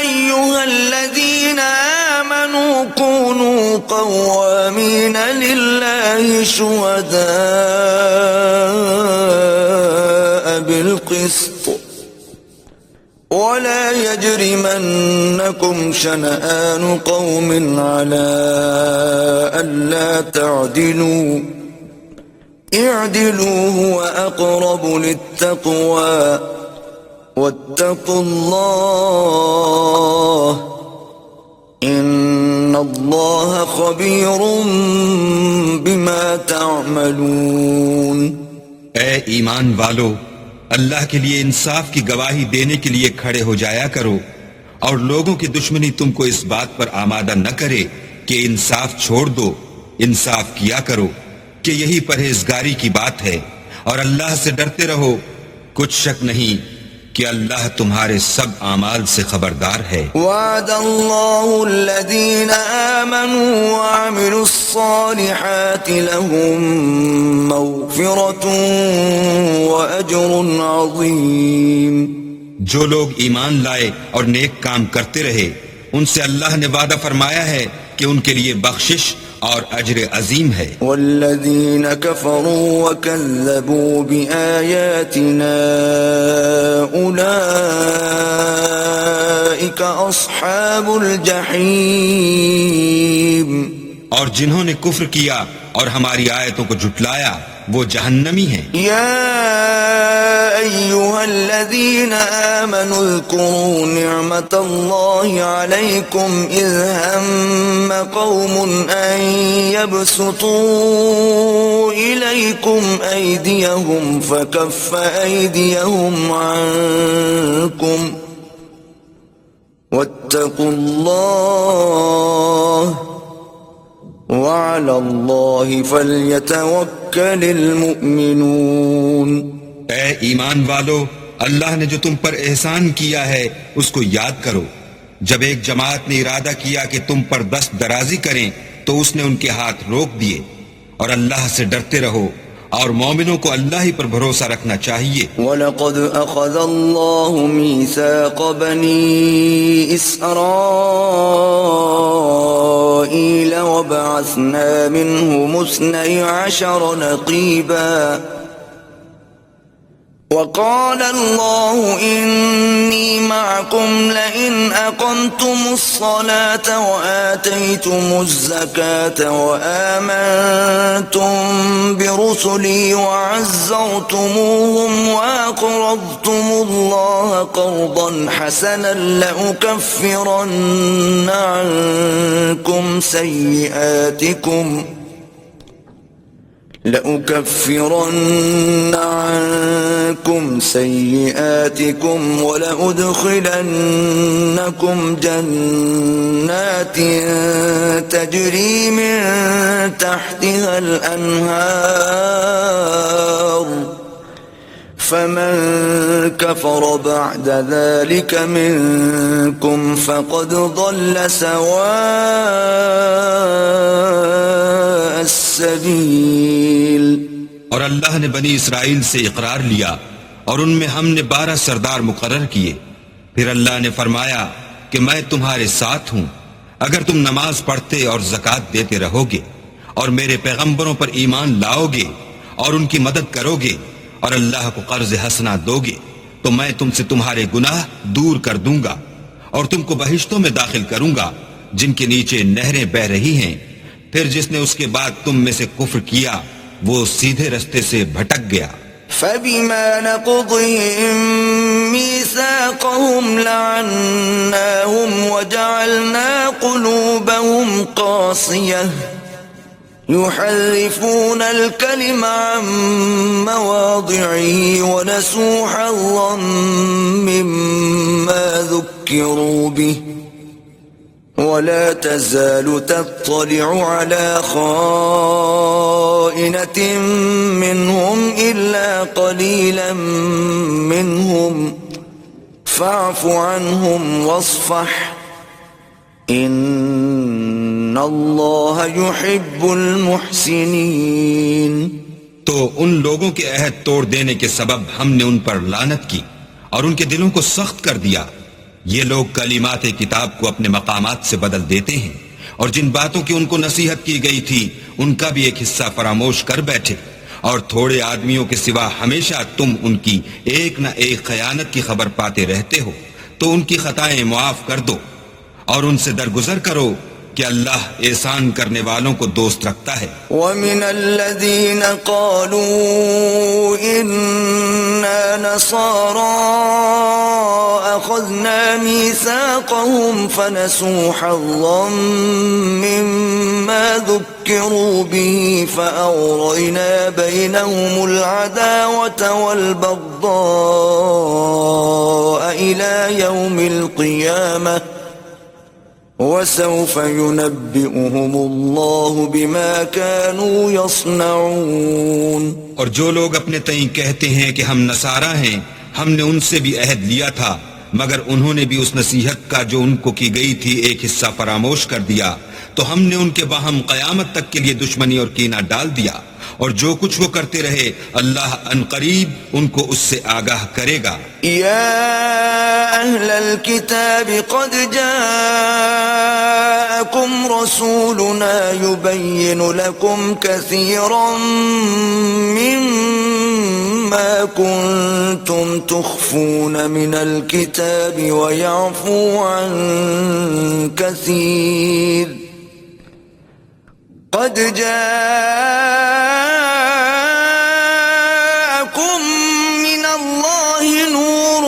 ایھا الذین آمنوا کونوا قوامین للہ شہداء بالقسط ولا يجرمنكم شنآن قوم على ألا تعدلوا اعدلوا هو أقرب للتقوى واتقوا الله إن الله خبير بما تعملون. اے ایمان والو، اللہ کے لیے انصاف کی گواہی دینے کے لیے کھڑے ہو جایا کرو، اور لوگوں کی دشمنی تم کو اس بات پر آمادہ نہ کرے کہ انصاف چھوڑ دو. انصاف کیا کرو کہ یہی پرہیزگاری کی بات ہے، اور اللہ سے ڈرتے رہو، کچھ شک نہیں کہ اللہ تمہارے سب اعمال سے خبردار ہے. وعد اللہ الذین آمنوا وعملوا الصالحات لهم مغفرۃ واجر عظیم. جو لوگ ایمان لائے اور نیک کام کرتے رہے، ان سے اللہ نے وعدہ فرمایا ہے کہ ان کے لیے بخشش اور اجر عظیم ہے. والذین کفروا وکذبوا بآیاتنا اولئک اصحاب الجحیم. اور جنہوں نے کفر کیا اور ہماری آیتوں کو جھٹلایا وہ جہنمی ہیں. یا ایھا الذین آمنوا اذکروا نعمت اللہ علیکم اذ ہم قوم ان یبسطوا الیکم ایدیہم فکف ایدیہم عنکم واتقوا اللہ وعلى الله فليتوكل المؤمنون. اے ایمان والو، اللہ نے جو تم پر احسان کیا ہے اس کو یاد کرو. جب ایک جماعت نے ارادہ کیا کہ تم پر دست درازی کریں تو اس نے ان کے ہاتھ روک دیے. اور اللہ سے ڈرتے رہو، اور مومنوں کو اللہ ہی پر بھروسہ رکھنا چاہیے. وَلَقَدْ أَخَذَ اللَّهُ مِيثَاقَ بَنِي إِسْرَائِيلَ وَبَعَثْنَا مِنْهُمُ 12 نَقِيبًا وقال الله إني معكم لئن أقمتم الصلاة وآتيتم الزكاة وآمنتم برسلي وعزرتموهم وأقرضتم الله قرضا حسنا لأكفرن عنكم سيئاتكم ولأدخلنكم جنات تجري من تحتها الأنهار فمن كفر بعد ذلك منكم فقد ضل سواء السبيل. اور اللہ نے بنی اسرائیل سے اقرار لیا اور ان میں ہم نے 12 سردار مقرر کیے. پھر اللہ نے فرمایا کہ میں تمہارے ساتھ ہوں اگر تم نماز پڑھتے اور زکوٰۃ دیتے رہو گے اور میرے پیغمبروں پر ایمان لاؤ گے اور ان کی مدد کرو گے اور اللہ کو قرض حسنہ دو گے تو میں تم سے تمہارے گناہ دور کر دوں گا اور تم کو بہشتوں میں داخل کروں گا جن کے نیچے نہریں بہ رہی ہیں. پھر جس نے اس کے بعد تم میں سے کفر کیا وہ سیدھے رستے سے بھٹک گیا. فبما نقضهم ميثاقهم لعناهم وجعلنا قلوبهم قاسية يحرفون الكلم عن مواضعه ونسوا حظا مما ذكروا به ولا تزال تطلع على خائنة منهم إلا قليلا منهم فاعف عنهم واصفح إن الله يحب المحسنين. تو ان لوگوں کے عہد توڑ دینے کے سبب ہم نے ان پر لعنت کی اور ان کے دلوں کو سخت کر دیا. یہ لوگ کلمات کتاب کو اپنے مقامات سے بدل دیتے ہیں اور جن باتوں کی ان کو نصیحت کی گئی تھی ان کا بھی ایک حصہ فراموش کر بیٹھے. اور تھوڑے آدمیوں کے سوا ہمیشہ تم ان کی ایک نہ ایک خیانت کی خبر پاتے رہتے ہو، تو ان کی خطائیں معاف کر دو اور ان سے درگزر کرو کہ اللہ احسان کرنے والوں کو دوست رکھتا ہے. وَمِنَ الَّذِينَ قَالُوا إِنَّا نَصَارَىٰ أَخَذْنَا مِيثَاقَهُمْ فَنَسُوا حَظًّا مِّمَّا ذُكِّرُوا بِهِ فَأَغْرَيْنَا بَيْنَهُمُ الْعَدَاوَةَ وَالْبَغْضَاءَ إِلَىٰ يَوْمِ الْقِيَامَةِ وَسَوْفَ يُنَبِّئُهُمُ اللَّهُ بِمَا كَانُوا يَصْنَعُونَ. اور جو لوگ اپنے تئیں کہتے ہیں کہ ہم نصارہ ہیں، ہم نے ان سے بھی عہد لیا تھا مگر انہوں نے بھی اس نصیحت کا جو ان کو کی گئی تھی ایک حصہ فراموش کر دیا، تو ہم نے ان کے باہم قیامت تک کے لیے دشمنی اور کینہ ڈال دیا. اور جو کچھ وہ کرتے رہے اللہ عنقریب ان کو اس سے آگاہ کرے گا. یا اہل الكتاب قد جاءکم رسولنا يبین لکم کثیرا مما کنتم تخفون من الكتاب ویعفو عن کثیر. قد جاءكم من الله نور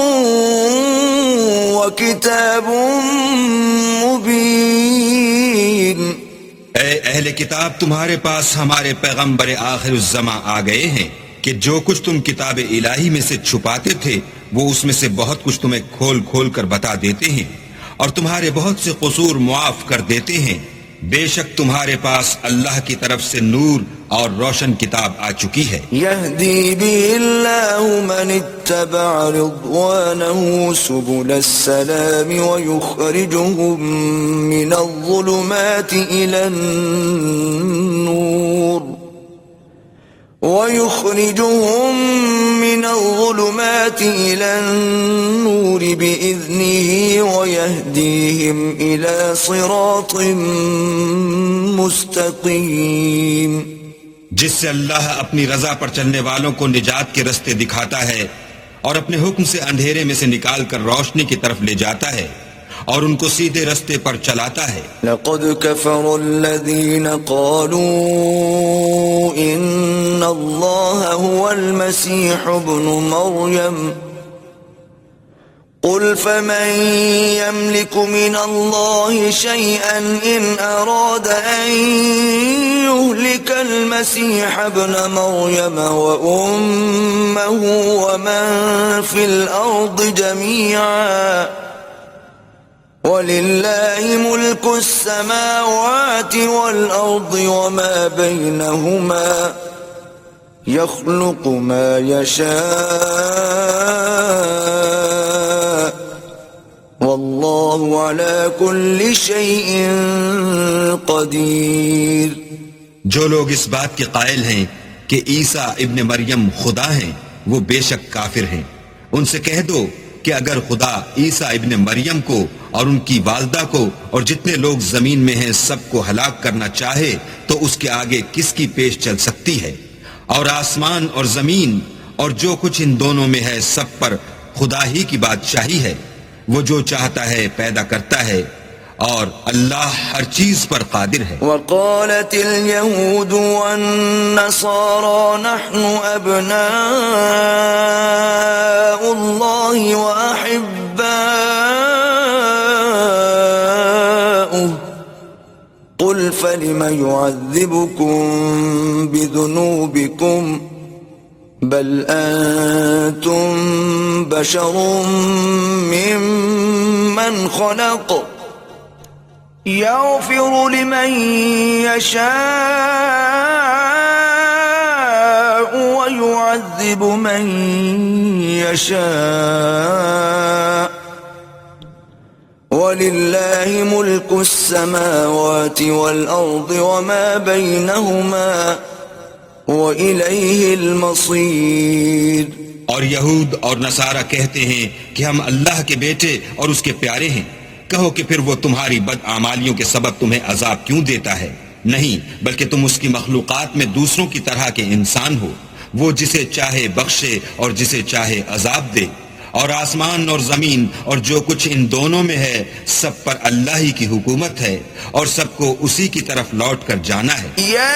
وكتاب مبين. اے اہل کتاب تمہارے پاس ہمارے پیغمبر آخر الزماں آ گئے ہیں کہ جو کچھ تم کتاب الہی میں سے چھپاتے تھے وہ اس میں سے بہت کچھ تمہیں کھول کھول کر بتا دیتے ہیں اور تمہارے بہت سے قصور معاف کر دیتے ہیں. بے شک تمہارے پاس اللہ کی طرف سے نور اور روشن کتاب آ چکی ہے. یہدی به اللہ من اتبع رضوانہ سبل السلام ویخرجهم من الظلمات الى النور بإذنه ويهديهم إلى صراط مستقيم. جس سے اللہ اپنی رضا پر چلنے والوں کو نجات کے رستے دکھاتا ہے اور اپنے حکم سے اندھیرے میں سے نکال کر روشنی کی طرف لے جاتا ہے اور ان کو سیدھے رستے پر چلاتا ہے. لقد كفر الذين قالوا ان الله هو المسيح ابن مريم قل فمن يملك من الله شيئا ان اراد ان يهلك المسيح ابن مريم وامه ومن في الارض جميعا وَلِلَّهِ مُلْكُ السَّمَاوَاتِ وَالْأَرْضِ وَمَا بَيْنَهُمَا يَخْلُقُ مَا يَشَاءُ وَاللَّهُ عَلَى كُلِّ شَيْءٍ قَدِيرٌ. جو لوگ اس بات کے قائل ہیں کہ عیسیٰ ابن مریم خدا ہیں وہ بے شک کافر ہیں. ان سے کہہ دو کہ اگر خدا عیسیٰ ابن مریم کو اور ان کی والدہ کو اور جتنے لوگ زمین میں ہیں سب کو ہلاک کرنا چاہے تو اس کے آگے کس کی پیش چل سکتی ہے؟ اور آسمان اور زمین اور جو کچھ ان دونوں میں ہے سب پر خدا ہی کی بادشاہی ہے. وہ جو چاہتا ہے پیدا کرتا ہے اور اللہ ہر چیز پر قادر ہے. وقالت اليهود والنصارى نحن ابناء الله واحباؤه قل فلم يعذبكم بذنوبكم بل انتم بشر ممن خلق يغفر لمن يشاء ويعذب من يشاء وَلِلَّهِ مُلْكُ السَّمَاوَاتِ وَالْأَرْضِ وَمَا بَيْنَهُمَا وَإِلَيْهِ الْمَصِيرُ۔ اور یہود اور نصارہ کہتے ہیں کہ ہم اللہ کے بیٹے اور اس کے پیارے ہیں۔ کہو کہ پھر وہ تمہاری بدعمالیوں کے سبب تمہیں عذاب کیوں دیتا ہے؟ نہیں، بلکہ تم اس کی مخلوقات میں دوسروں کی طرح کے انسان ہو۔ وہ جسے چاہے بخشے اور جسے چاہے عذاب دے۔ اور آسمان اور زمین اور جو کچھ ان دونوں میں ہے سب پر اللہ ہی کی حکومت ہے اور سب کو اسی کی طرف لوٹ کر جانا ہے۔ یا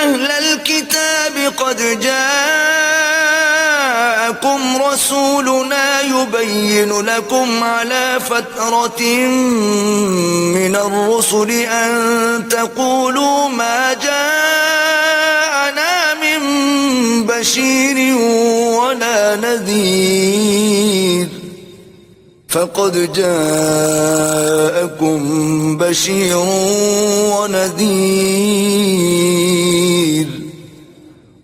اہل الکتاب قد جاءکم رسولنا يبین لکم علی فترة من الرسل ان تقولوا ما جاءنا من بشیر ولا نذیر فقد جاءكم بشیر ونذیر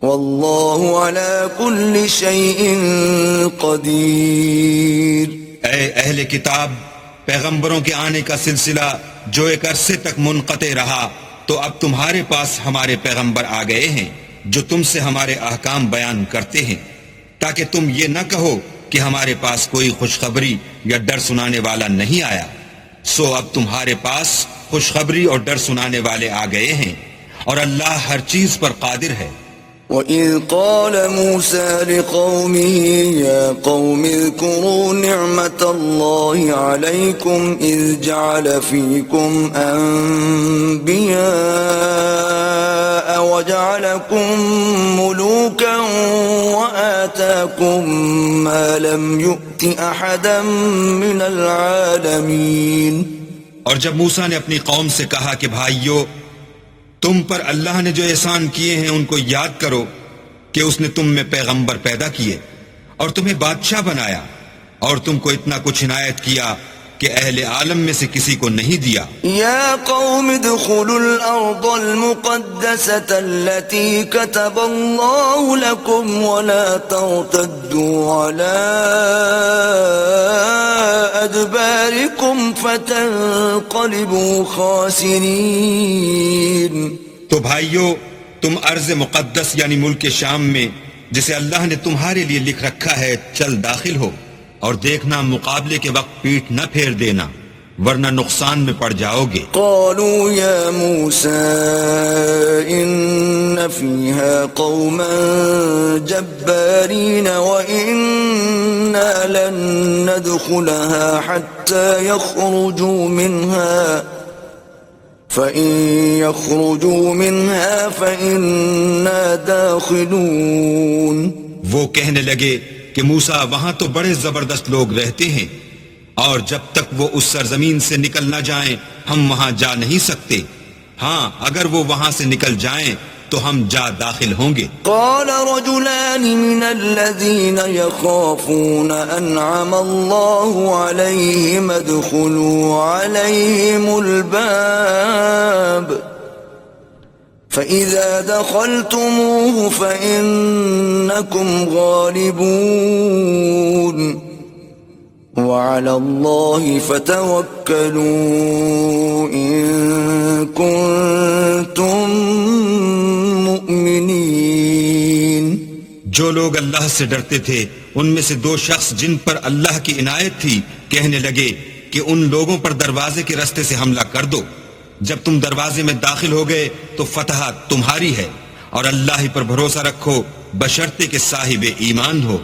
واللہ علی کل شیء قدیر۔ اے اہل کتاب، پیغمبروں کے آنے کا سلسلہ جو ایک عرصے تک منقطع رہا تو اب تمہارے پاس ہمارے پیغمبر آ گئے ہیں جو تم سے ہمارے احکام بیان کرتے ہیں، تاکہ تم یہ نہ کہو کہ ہمارے پاس کوئی خوشخبری یا ڈر سنانے والا نہیں آیا۔ سو اب تمہارے پاس خوشخبری اور ڈر سنانے والے آ گئے ہیں، اور اللہ ہر چیز پر قادر ہے۔ وَإِذْ قَالَ مُوسَى لِقَوْمِهِ يَا قَوْمِ اذْكُرُوا نِعْمَةَ اللَّهِ عَلَيْكُمْ إِذْ جَعَلَ فِيكُمْ أَنْبِيَاءَ وَجَعَلَكُمْ مُلُوكًا وَآتَاكُمْ مَا لَمْ يُؤْتِ أَحَدًا مِنَ الْعَالَمِينَ۔ اور جب موسیٰ نے اپنی قوم سے کہا کہ بھائیو، تم پر اللہ نے جو احسان کیے ہیں ان کو یاد کرو کہ اس نے تم میں پیغمبر پیدا کیے اور تمہیں بادشاہ بنایا، اور تم کو اتنا کچھ عنایت کیا کہ اہل عالم میں سے کسی کو نہیں دیا۔ یا قوم ادخلوا الارض المقدسة التي كتب اللہ لكم ولا ترتدوا على ادباركم فتنقلبوا خاسرین۔ تو بھائیو، تم ارض مقدس یعنی ملک شام میں جسے اللہ نے تمہارے لیے لکھ رکھا ہے چل داخل ہو، اور دیکھنا مقابلے کے وقت پیٹھ نہ پھیر دینا ورنہ نقصان میں پڑ جاؤ گے۔ قالوا یا موسیٰ ان فیہا قوما جبارین وإنا لن ندخلها حتى يخرجوا منها فإن يخرجوا منها فإنا داخلون۔ وہ کہنے لگے کہ موسیٰ وہاں تو بڑے زبردست لوگ رہتے ہیں، اور جب تک وہ اس سرزمین سے نکل نہ جائیں ہم وہاں جا نہیں سکتے، ہاں اگر وہ وہاں سے نکل جائیں تو ہم جا داخل ہوں گے۔ قال رجلان من الذين يخافون انعم الله عليهم ادخلوا عليهم الباب فإذا دخلتموه فإنكم غالبون وعلى الله فتوكلوا إن كنتم مؤمنين۔ جو لوگ اللہ سے ڈرتے تھے ان میں سے دو شخص جن پر اللہ کی عنایت تھی کہنے لگے کہ ان لوگوں پر دروازے کے راستے سے حملہ کر دو، جب تم دروازے میں داخل ہو گئے تو فتح تمہاری ہے، اور اللہ ہی پر بھروسہ رکھو بشرطے کہ صاحب ایمان ہو۔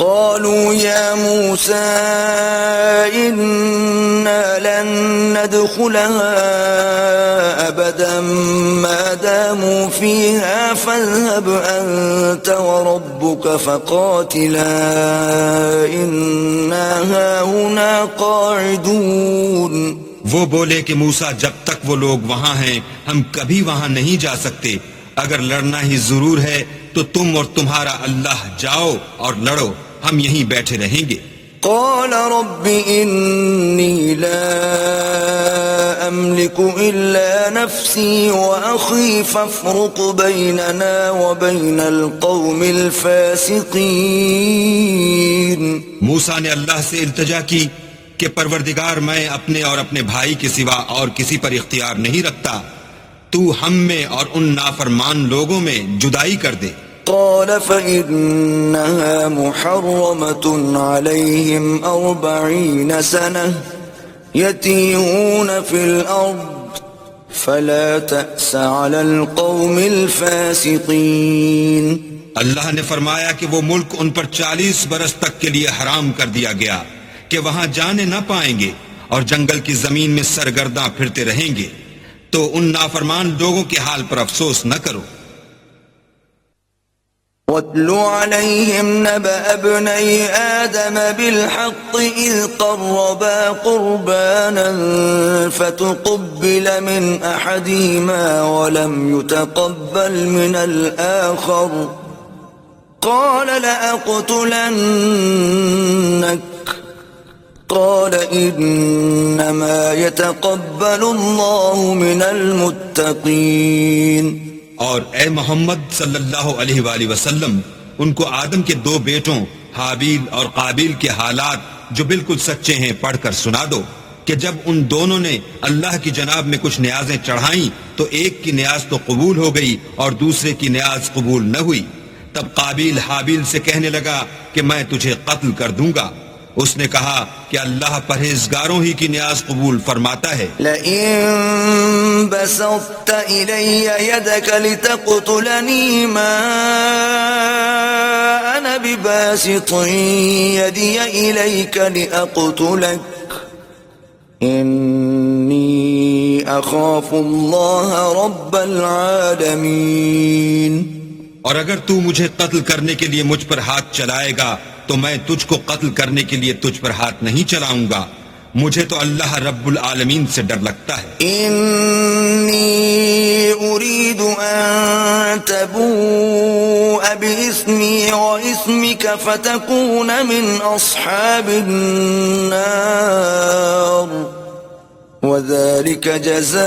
قالوا يا موسى إنا لن ندخلها أبدا ما داموا فيها فاذهب أنت وربك فقاتلا إنا هاهنا قاعدون۔ وہ بولے کہ موسیٰ جب تک وہ لوگ وہاں ہیں ہم کبھی وہاں نہیں جا سکتے، اگر لڑنا ہی ضرور ہے تو تم اور تمہارا اللہ جاؤ اور لڑو، ہم یہیں بیٹھے رہیں گے۔ قال رب إني لا أملك إلا نفسي وأخي فافرق بيننا وبين القوم الفاسقين. موسیٰ نے اللہ سے التجا کی کہ پروردگار میں اپنے اور اپنے بھائی کے سوا اور کسی پر اختیار نہیں رکھتا، تو ہم میں اور ان نافرمان لوگوں میں جدائی کر دے. قال فإنها محرمة عليهم 40 سنة يتيهون في الأرض فلا تأس على القوم الفاسقين. اللہ نے فرمایا کہ وہ ملک ان پر 40 برس تک کے لیے حرام کر دیا گیا کہ وہاں جانے نہ پائیں گے اور جنگل کی زمین میں سرگرداں پھرتے رہیں گے، تو ان نافرمان لوگوں کے حال پر افسوس نہ کرو. وَاتْلُ عَلَيْهِمْ نَبَأَ ابْنَيْ آدَمَ بِالْحَقِّ إِذْ قَرَّبَا قُرْبَانًا فَتُقُبِّلَ مِنْ أَحَدِهِمَا وَلَمْ يُتَقَبَّلْ مِنَ الْآخَرِ قَالَ لَأَقْتُلَنَّكَ قَالَ إِنَّمَا يَتَقَبَّلُ اللَّهُ مِنَ الْمُتَّقِينَ. اور اے محمد صلی اللہ علیہ وآلہ وسلم ان کو آدم کے 2 بیٹوں حابیل اور قابیل کے حالات جو بالکل سچے ہیں پڑھ کر سنا دو کہ جب ان دونوں نے اللہ کی جناب میں کچھ نیازیں چڑھائیں تو ایک کی نیاز تو قبول ہو گئی اور دوسرے کی نیاز قبول نہ ہوئی. تب قابیل حابیل سے کہنے لگا کہ میں تجھے قتل کر دوں گا. اس نے کہا کہ اللہ پرہیزگاروں ہی کی نیاز قبول فرماتا ہے. لئن بسطت إلي يدك لتقتلني ما أنا بباسط يدي إليك لأقتلك إني أخاف الله رب العالمين. اور اگر تو مجھے قتل کرنے کے لیے مجھ پر ہاتھ چلائے گا تو میں تجھ کو قتل کرنے کے لیے تجھ پر ہاتھ نہیں چلاؤں گا، مجھے تو اللہ رب العالمین سے ڈر لگتا ہے. انی اريد ان تبوء باسمی واسمک فتکون من اصحاب النار وذلك جزاء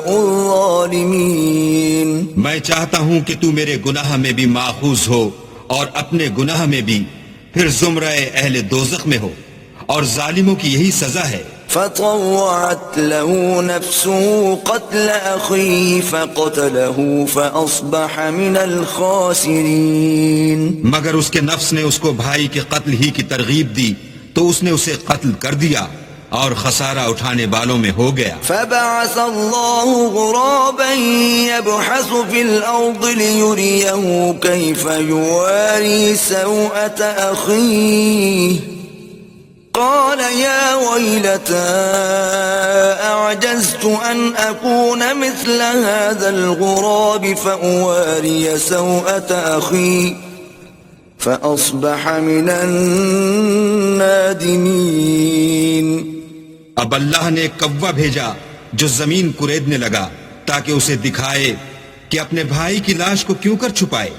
الظالمین. میں چاہتا ہوں کہ تو میرے گناہ میں بھی ماخوذ ہو اور اپنے گناہ میں بھی پھر زمرہ اہل دوزخ میں ہو، اور ظالموں کی یہی سزا ہے. فطوعت له نفسه قتل أخيه فقتله فأصبح من الخاسرين. مگر اس کے نفس نے اس کو بھائی کے قتل ہی کی ترغیب دی تو اس نے اسے قتل کر دیا اور خسارہ اٹھانے والوں میں ہو گیا. فبعث الله غرابا يبحث في الأرض ليريه كيف يواري سوءة أخيه قال يا ويلتى أعجزت أن أكون مثل هذا الغراب فأواري سوءة أخي فأصبح من النادمين. اب اللہ نے ایک کوا بھیجا جو زمین کریدنے لگا تاکہ اسے دکھائے کہ اپنے بھائی کی لاش کو کیوں کر چھپائے.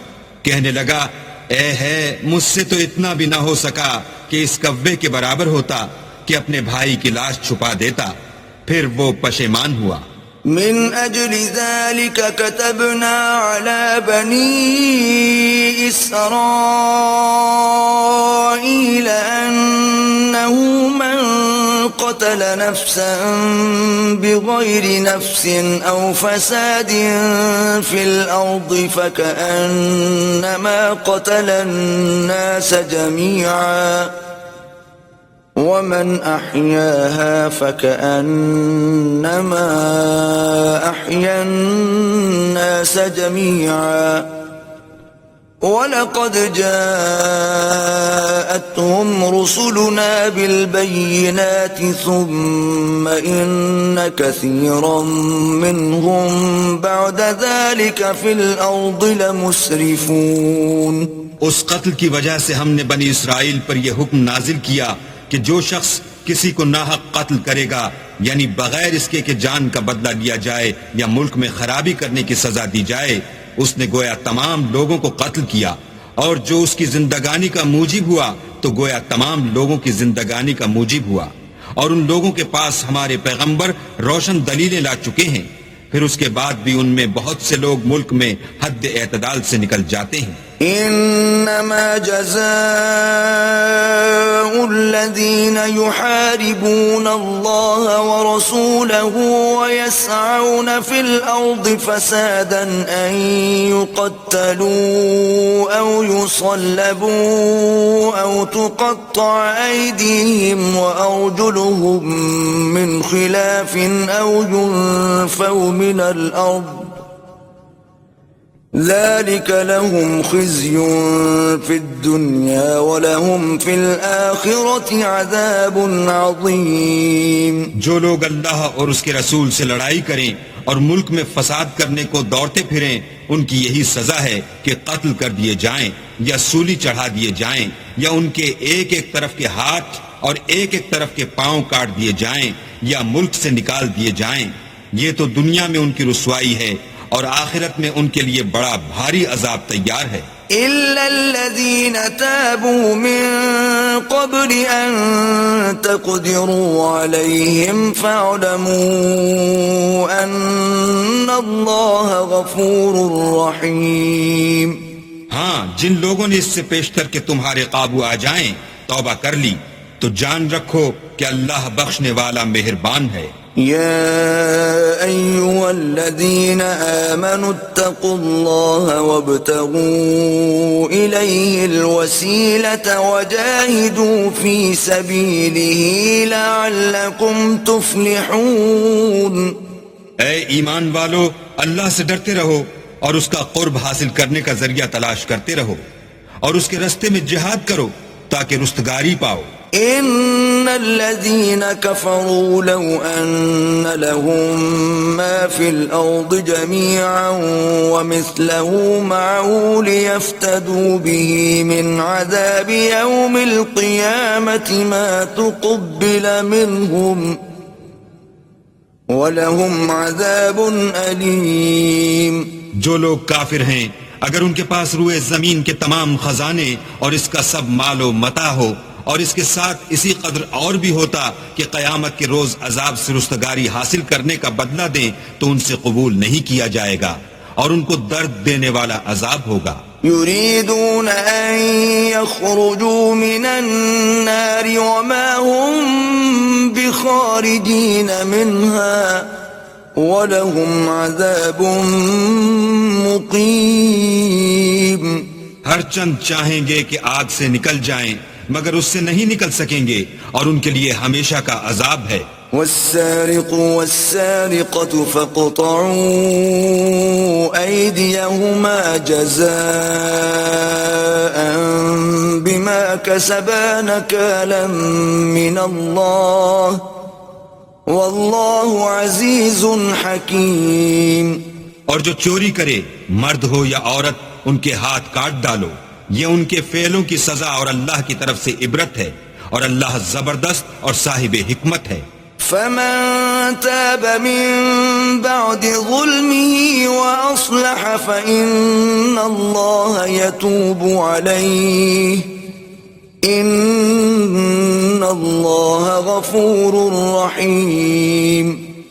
کہنے لگا اے ہے مجھ سے تو اتنا بھی نہ ہو سکا کہ اس کوے کے برابر ہوتا کہ اپنے بھائی کی لاش چھپا دیتا. پھر وہ پشیمان ہوا. من أجل ذلك كتبنا على بني إسرائيل أنه من قتل نفسا بغير نفس أو فساد في الأرض فكأنما قتل الناس جميعا ومن أحياها فكأنما أحيا الناس جميعا ولقد جاءتهم رسلنا بالبينات ثم إن كثيرا منهم بعد ذلك في الأرض لمسرفون. اس قتل کی وجہ سے ہم نے بنی اسرائیل پر یہ حکم نازل کیا کہ جو شخص کسی کو ناحق قتل کرے گا یعنی بغیر اس کے کہ جان کا بدلہ لیا جائے یا ملک میں خرابی کرنے کی سزا دی جائے، اس نے گویا تمام لوگوں کو قتل کیا اور جو اس کی زندگانی کا موجب ہوا تو گویا تمام لوگوں کی زندگانی کا موجب ہوا، اور ان لوگوں کے پاس ہمارے پیغمبر روشن دلیلیں لا چکے ہیں، پھر اس کے بعد بھی ان میں بہت سے لوگ ملک میں حد اعتدال سے نکل جاتے ہیں۔ انما جزاء الذين يحاربون الله ورسوله ويسعون في الأرض فسادا أن يقتلوا أو يصلبوا أو تقطع أيديهم وأرجلهم من خلاف أو ينفوا من الأرض ذلك لهم خزي في الدنيا ولهم في الآخرة عذاب عظيم۔ جو لوگ اللہ اور اس کے رسول سے لڑائی کریں اور ملک میں فساد کرنے کو دوڑتے پھریں، ان کی یہی سزا ہے کہ قتل کر دیے جائیں یا سولی چڑھا دیے جائیں یا ان کے ایک ایک طرف کے ہاتھ اور ایک ایک طرف کے پاؤں کاٹ دیے جائیں یا ملک سے نکال دیے جائیں۔ یہ تو دنیا میں ان کی رسوائی ہے اور آخرت میں ان کے لیے بڑا بھاری عذاب تیار ہے۔ إلا الذين تابوا من قبل أن تقدروا عليهم فاعلموا أن الله غفور رحيم۔ ہاں، جن لوگوں نے اس سے پیشتر کہ تمہارے قابو آ جائیں توبہ کر لی تو جان رکھو کہ اللہ بخشنے والا مہربان ہے۔ يا أيها الذين آمنوا اتقوا الله وابتغوا إليه الوسيلة وجاهدوا في سبيله لعلكم تفلحون۔ اے ایمان والو، اللہ سے ڈرتے رہو اور اس کا قرب حاصل کرنے کا ذریعہ تلاش کرتے رہو اور اس کے رستے میں جہاد کرو تاکہ رستگاری پاؤ۔ ان الذين كفروا لو ان لهم ما في الارض جميعا ومثله معه ليفتدوا به من عذاب يوم القيامة ما تقبل منهم ولهم عذاب أليم۔ جو لوگ کافر ہیں اگر ان کے پاس روئے زمین کے تمام خزانے اور اس کا سب مال و متاع ہو اور اس کے ساتھ اسی قدر اور بھی ہوتا کہ قیامت کے روز عذاب سے رستگاری حاصل کرنے کا بدلہ دیں تو ان سے قبول نہیں کیا جائے گا اور ان کو درد دینے والا عذاب ہوگا۔ يريدون أن يخرجوا من النار وما هم بخارجين منها ولهم عذاب مقيم۔ ہر چند چاہیں گے کہ آگ سے نکل جائیں مگر اس سے نہیں نکل سکیں گے اور ان کے لیے ہمیشہ کا عذاب ہے۔ والسارق والسارقة فاقطعوا أيديهما جزاء بما كسبا نكالا من الله والله عزيز حكيم۔ اور جو چوری کرے مرد ہو یا عورت ان کے ہاتھ کاٹ ڈالو، یہ ان کے فعلوں کی سزا اور اللہ کی طرف سے عبرت ہے اور اللہ زبردست اور صاحب حکمت ہے۔ فمن تاب من بعد ظلمه وأصلح فإن الله يتوب عليه إن الله غفور رحيم۔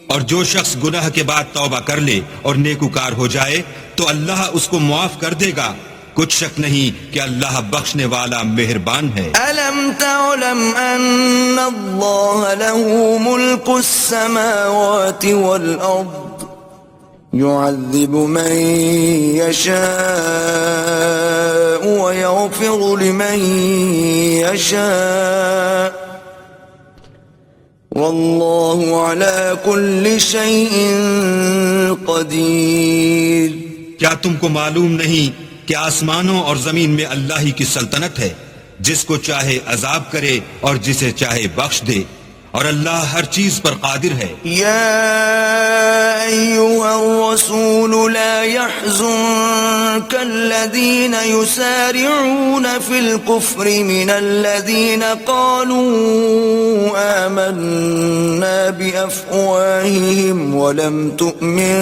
اور جو شخص گناہ کے بعد توبہ کر لے اور نیکوکار ہو جائے تو اللہ اس کو معاف کر دے گا، کچھ شک نہیں کہ اللہ بخشنے والا مہربان ہے۔ ألم تعلم أن الله له ملك السماوات والأرض يعذب من يشاء ويغفر لمن يشاء والله على كل شيء قدير۔ کیا تم کو معلوم نہیں کہ آسمانوں اور زمین میں اللہ ہی کی سلطنت ہے، جس کو چاہے عذاب کرے اور جسے چاہے بخش دے، اور اللہ ہر چیز پر قادر ہے۔ يا أيها الرسول لا يحزنك الذين يسارعون في الكفر من الذين قالوا آمنا بأفواههم ولم تؤمن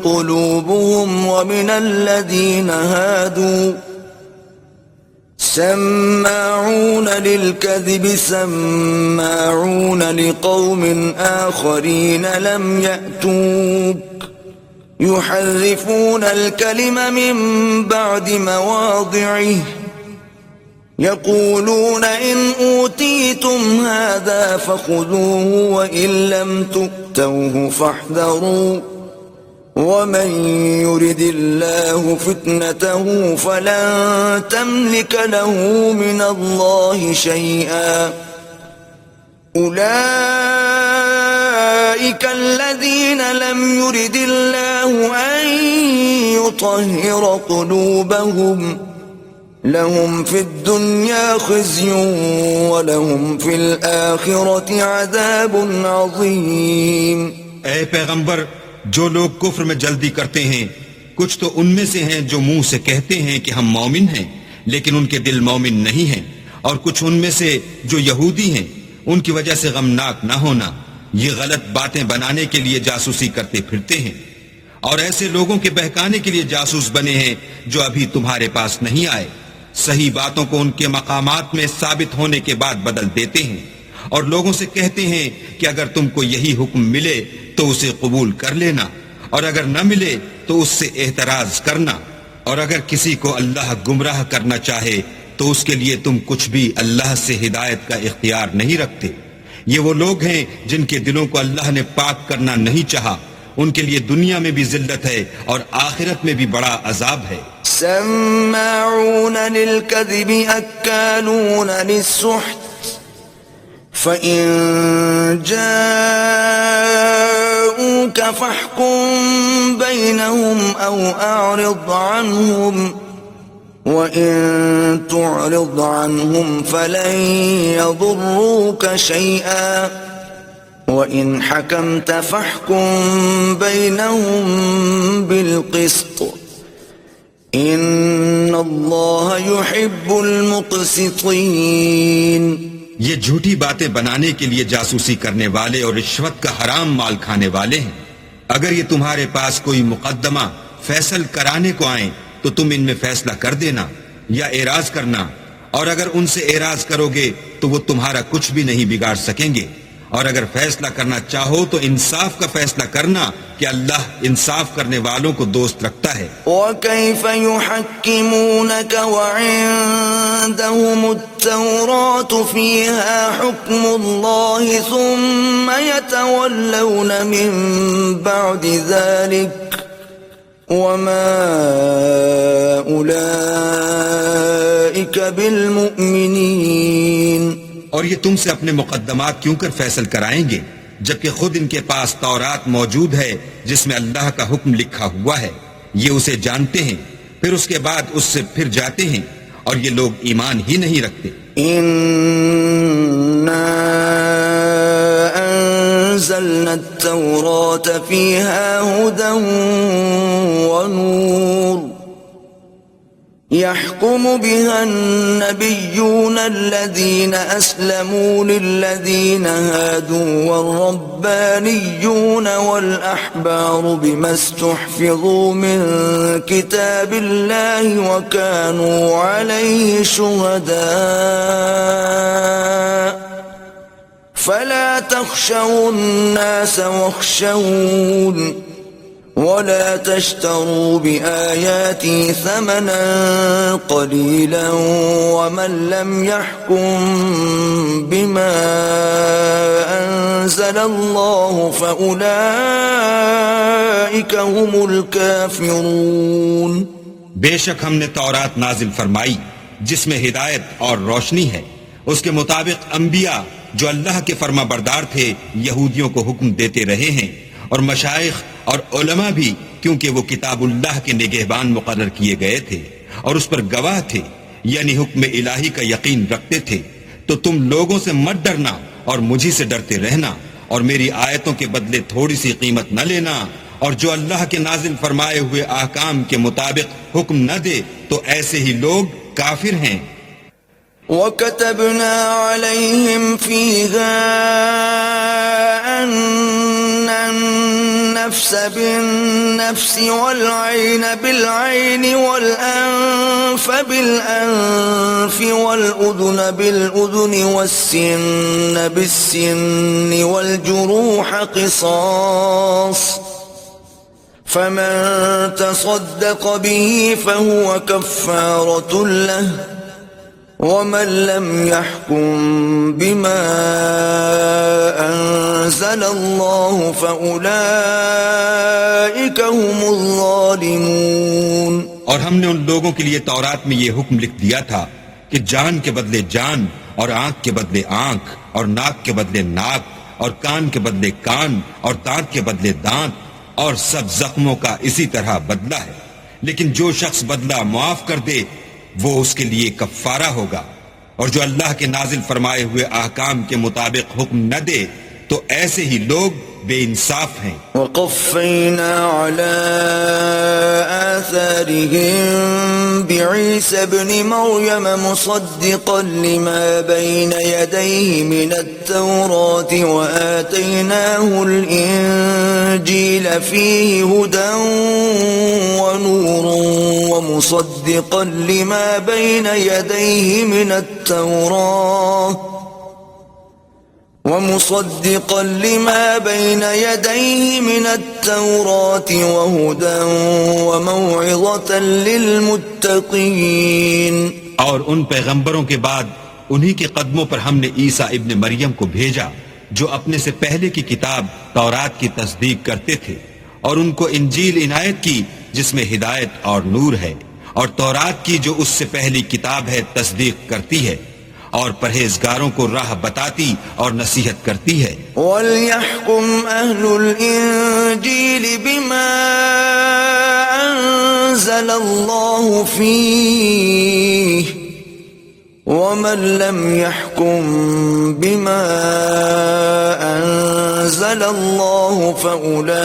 قلوبهم ومن الذين هادوا سماعون للكذب سماعون لقوم آخرين لم يأتوك يحرفون الكلم من بعد مواضعه يقولون إن أوتيتم هذا فخذوه وإن لم تؤتوه فاحذروا ومن يرد الله فتنته فلن تملك له من الله شيئا أولئك الذين لم يرد الله أن يطهر قلوبهم لهم في الدنيا خزي ولهم في الآخرة عذاب عظيم. اے پیغمبر، جو لوگ کفر میں جلدی کرتے ہیں کچھ تو ان میں سے ہیں جو منہ سے کہتے ہیں کہ ہم مومن ہیں لیکن ان کے دل مومن نہیں ہیں، اور کچھ ان میں سے جو یہودی ہیں ان کی وجہ سے غمناک نہ ہونا، یہ غلط باتیں بنانے کے لیے جاسوسی کرتے پھرتے ہیں، اور ایسے لوگوں کے بہکانے کے لیے جاسوس بنے ہیں جو ابھی تمہارے پاس نہیں آئے، صحیح باتوں کو ان کے مقامات میں ثابت ہونے کے بعد بدل دیتے ہیں، اور لوگوں سے کہتے ہیں کہ اگر تم کو یہی حکم ملے تو اسے قبول کر لینا، اور اگر نہ ملے تو اس سے اعتراض کرنا، اور اگر کسی کو اللہ گمراہ کرنا چاہے تو اس کے لیے تم کچھ بھی اللہ سے ہدایت کا اختیار نہیں رکھتے. یہ وہ لوگ ہیں جن کے دلوں کو اللہ نے پاک کرنا نہیں چاہا، ان کے لیے دنیا میں بھی ذلت ہے اور آخرت میں بھی بڑا عذاب ہے. سماعون للكذب أكالون للسحت فإن جاءوك فاحكم بينهم أو أعرض عنهم وإن تعرض عنهم فلن يضروك شيئا وإن حكمت فاحكم بينهم بالقسط إن الله يحب المقسطين. یہ جھوٹی باتیں بنانے کے لیے جاسوسی کرنے والے اور رشوت کا حرام مال کھانے والے ہیں. اگر یہ تمہارے پاس کوئی مقدمہ فیصل کرانے کو آئیں تو تم ان میں فیصلہ کر دینا یا اعراض کرنا، اور اگر ان سے اعراض کرو گے تو وہ تمہارا کچھ بھی نہیں بگاڑ سکیں گے، اور اگر فیصلہ کرنا چاہو تو انصاف کا فیصلہ کرنا کہ اللہ انصاف کرنے والوں کو دوست رکھتا ہے. وَكَيْفَ يُحَكِّمُونَكَ وَعِندَهُمُ التَّوْرَاةُ فِيهَا حُكْمُ اللَّهِ ثُمَّ يَتَوَلَّوْنَ مِن بَعْدِ ذَلِكَ وَمَا أُولَئِكَ بِالْمُؤْمِنِينَ. اور یہ تم سے اپنے مقدمات کیوں کر فیصل کرائیں گے جبکہ خود ان کے پاس تورات موجود ہے جس میں اللہ کا حکم لکھا ہوا ہے، یہ اسے جانتے ہیں، پھر اس کے بعد اس سے پھر جاتے ہیں، اور یہ لوگ ایمان ہی نہیں رکھتے. إِنَّا أَنزَلْنَا التَّوْرَاةَ فِيهَا هُدًى وَنُورٌ يحكم بها النبيون الذين أسلموا للذين هادوا والربانيون والأحبار بما استحفظوا من كتاب الله وكانوا عليه شهداء فلا تخشوا الناس واخشون ولا تشتروا بآياتي ثمنا قليلا ومن لم يحكم بما أنزل الله فأولئك هم الكافرون. بے شک ہم نے تورات نازل فرمائی جس میں ہدایت اور روشنی ہے، اس کے مطابق انبیاء جو اللہ کے فرما بردار تھے یہودیوں کو حکم دیتے رہے ہیں، اور مشائخ اور علماء بھی، کیونکہ وہ کتاب اللہ کے نگہبان مقرر کیے گئے تھے اور اس پر گواہ تھے، یعنی حکم الہی کا یقین رکھتے تھے. تو تم لوگوں سے مت ڈرنا اور مجھی سے ڈرتے رہنا، اور میری آیتوں کے بدلے تھوڑی سی قیمت نہ لینا، اور جو اللہ کے نازل فرمائے ہوئے احکام کے مطابق حکم نہ دے تو ایسے ہی لوگ کافر ہیں. وَكَتَبْنَا عَلَيْهِمْ فِيهَا أَنَّ النفس بالنفس والعين بالعين والأنف بالأنف والأذن بالأذن والسن بالسن والجروح قصاص فمن تصدق به فهو كفارة له ومن لم يحكم بما أنزل الله فأولئك هم الظالمون. اور ہم نے ان لوگوں کے لیے تورات میں یہ حکم لکھ دیا تھا کہ جان کے بدلے جان اور آنکھ کے بدلے آنکھ اور ناک کے بدلے ناک اور کان کے بدلے کان اور دانت کے بدلے دانت اور سب زخموں کا اسی طرح بدلہ ہے. لیکن جو شخص بدلہ معاف کر دے وہ اس کے لیے کفارہ ہوگا، اور جو اللہ کے نازل فرمائے ہوئے احکام کے مطابق حکم نہ دے تو ایسے ہی لوگ بے انصاف ہیں. وقفینا علی آثارهم بعیسی ابن مریم مصدقا لما بین یدیہ من التوراة وآتیناہ الانجیل فیہ ہدی ونور ومصدقا لما بین یدیہ من التوراة وهدى وموعظة للمتقين. اور ان پیغمبروں کے بعد انہی کے قدموں پر ہم نے عیسیٰ ابن مریم کو بھیجا جو اپنے سے پہلے کی کتاب تورات کی تصدیق کرتے تھے، اور ان کو انجیل عنایت کی جس میں ہدایت اور نور ہے، اور تورات کی جو اس سے پہلی کتاب ہے تصدیق کرتی ہے اور پرہیزگاروں کو راہ بتاتی اور نصیحت کرتی ہے. وَلْيَحْكُمْ أَهْلُ الْإِنجِيلِ بِمَا أَنزَلَ اللَّهُ فِيهِ وَمَن لَّمْ يَحْكُم بِمَا أَنزَلَ اللَّهُ فَأُولَئِكَ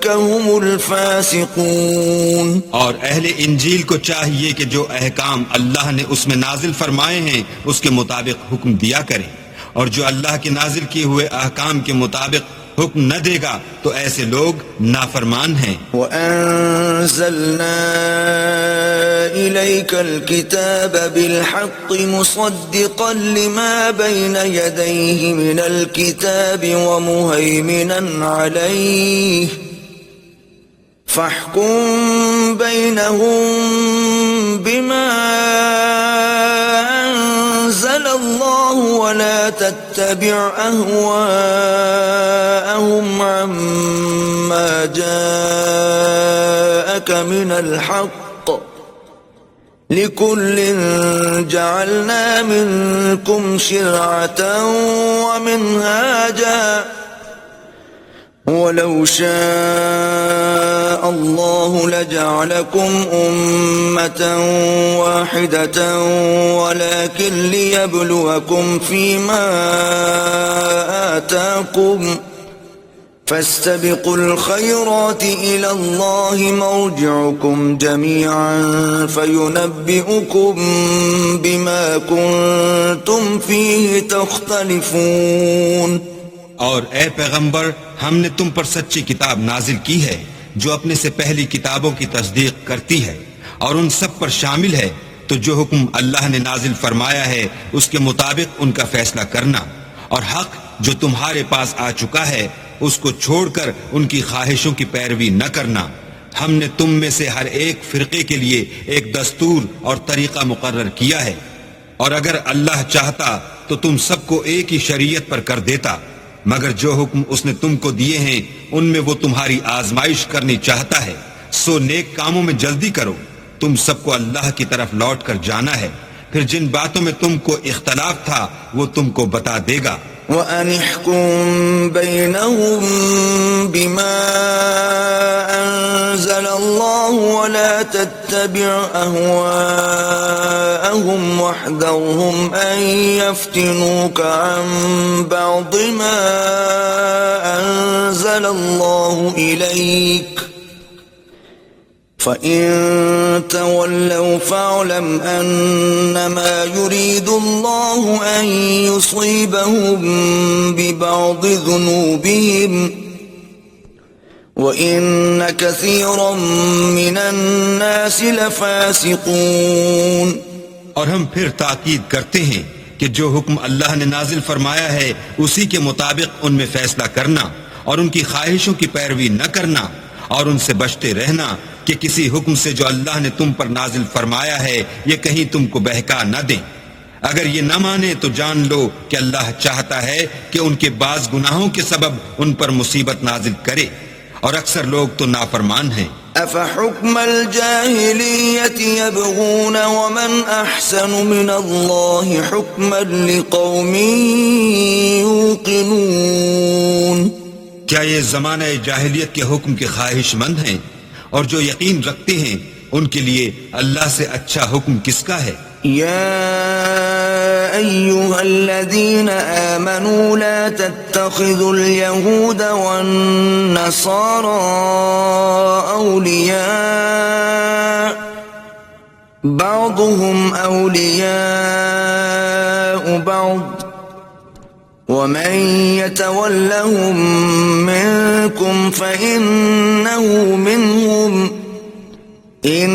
هُمُ الْفَاسِقُونَ. اور اہل انجیل کو چاہیے کہ جو احکام اللہ نے اس میں نازل فرمائے ہیں اس کے مطابق حکم دیا کریں، اور جو اللہ کے نازل کیے ہوئے احکام کے مطابق حکم نہ دے گا تو ایسے لوگ نافرمان ہیں. وَأَنزَلْنَا إِلَيْكَ الْكِتَابَ بِالْحَقِّ مُصَدِّقًا لِمَا بَيْنَ يَدَيْهِ مِنَ الْكِتَابِ وَمُهَيْمِنًا عَلَيْهِ فَاحْكُم بَيْنَهُم بِمَا أَنزَلَ اللَّهُ وَلَا تَتَّبِعْ أَهْوَاءَهُمْ عَمَّا جَاءَكَ مِنَ الْحَقِّ لِكُلٍّ جَعَلْنَا مِنكُمْ شِرْعَةً وَمِنْهَاجًا وَلَوْ شَاءَ اللَّهُ لَجَعَلَكُمْ أُمَّةً وَاحِدَةً وَلَكِنْ لِيَبْلُوَكُمْ فِيمَا آتَاكُمْ فَاسْتَبِقُوا الْخَيْرَاتِ إِلَى اللَّهِ مَرْجِعُكُمْ جَمِيعًا فَيُنَبِّئُكُم بِمَا كُنتُمْ فِيهِ تَخْتَلِفُونَ. اور اے پیغمبر ہم نے تم پر سچی کتاب نازل کی ہے جو اپنے سے پہلی کتابوں کی تصدیق کرتی ہے اور ان سب پر شامل ہے، تو جو حکم اللہ نے نازل فرمایا ہے اس کے مطابق ان کا فیصلہ کرنا، اور حق جو تمہارے پاس آ چکا ہے اس کو چھوڑ کر ان کی خواہشوں کی پیروی نہ کرنا. ہم نے تم میں سے ہر ایک فرقے کے لیے ایک دستور اور طریقہ مقرر کیا ہے، اور اگر اللہ چاہتا تو تم سب کو ایک ہی شریعت پر کر دیتا، مگر جو حکم اس نے تم کو دیے ہیں ان میں وہ تمہاری آزمائش کرنی چاہتا ہے. سو نیک کاموں میں جلدی کرو، تم سب کو اللہ کی طرف لوٹ کر جانا ہے، پھر جن باتوں میں تم کو اختلاف تھا وہ تم کو بتا دے گا. وَأَنِ احْكُم بَيْنَهُم بِمَا أَنزَلَ اللَّهُ وَلَا تَتَّبِعْ أَهْوَاءَهُمْ وَاحْذَرْهُمْ أَن يَفْتِنُوكَ عَن بَعْضِ مَا أَنزَلَ اللَّهُ إِلَيْكَ فَإِن تَوَلَّوْا فَاعْلَمْ أَنَّمَا يُرِيدُ اللَّهُ أَن يُصِيبَهُم بِبَعْضِ ذُنُوبِهِمْ وَإِنَّ كَثِيرًا مِّنَ النَّاسِ لَفَاسِقُونَ۔ اور ہم پھر تاکید کرتے ہیں کہ جو حکم اللہ نے نازل فرمایا ہے اسی کے مطابق ان میں فیصلہ کرنا اور ان کی خواہشوں کی پیروی نہ کرنا، اور ان سے بچتے رہنا کہ کسی حکم سے جو اللہ نے تم پر نازل فرمایا ہے یہ کہیں تم کو بہکا نہ دیں۔ اگر یہ نہ مانے تو جان لو کہ اللہ چاہتا ہے کہ ان کے بعض گناہوں کے سبب ان پر مصیبت نازل کرے، اور اکثر لوگ تو نافرمان ہیں۔ أَفَحُكْمَ الْجَاهِلِيَّةِ يَبْغُونَ وَمَنْ أَحْسَنُ مِنَ اللَّهِ حُكْمًا لِقَوْمٍ يُوقِنُونَ۔ کیا یہ زمانہ جاہلیت کے حکم کے خواہش مند ہیں؟ اور جو یقین رکھتے ہیں ان کے لیے اللہ سے اچھا حکم کس کا ہے؟ يا أيها الذين آمنوا لا تتخذوا اليهود والنصارى أولياء بعضهم أولياء بعض ومن يتولهم منكم فإنه منهم ان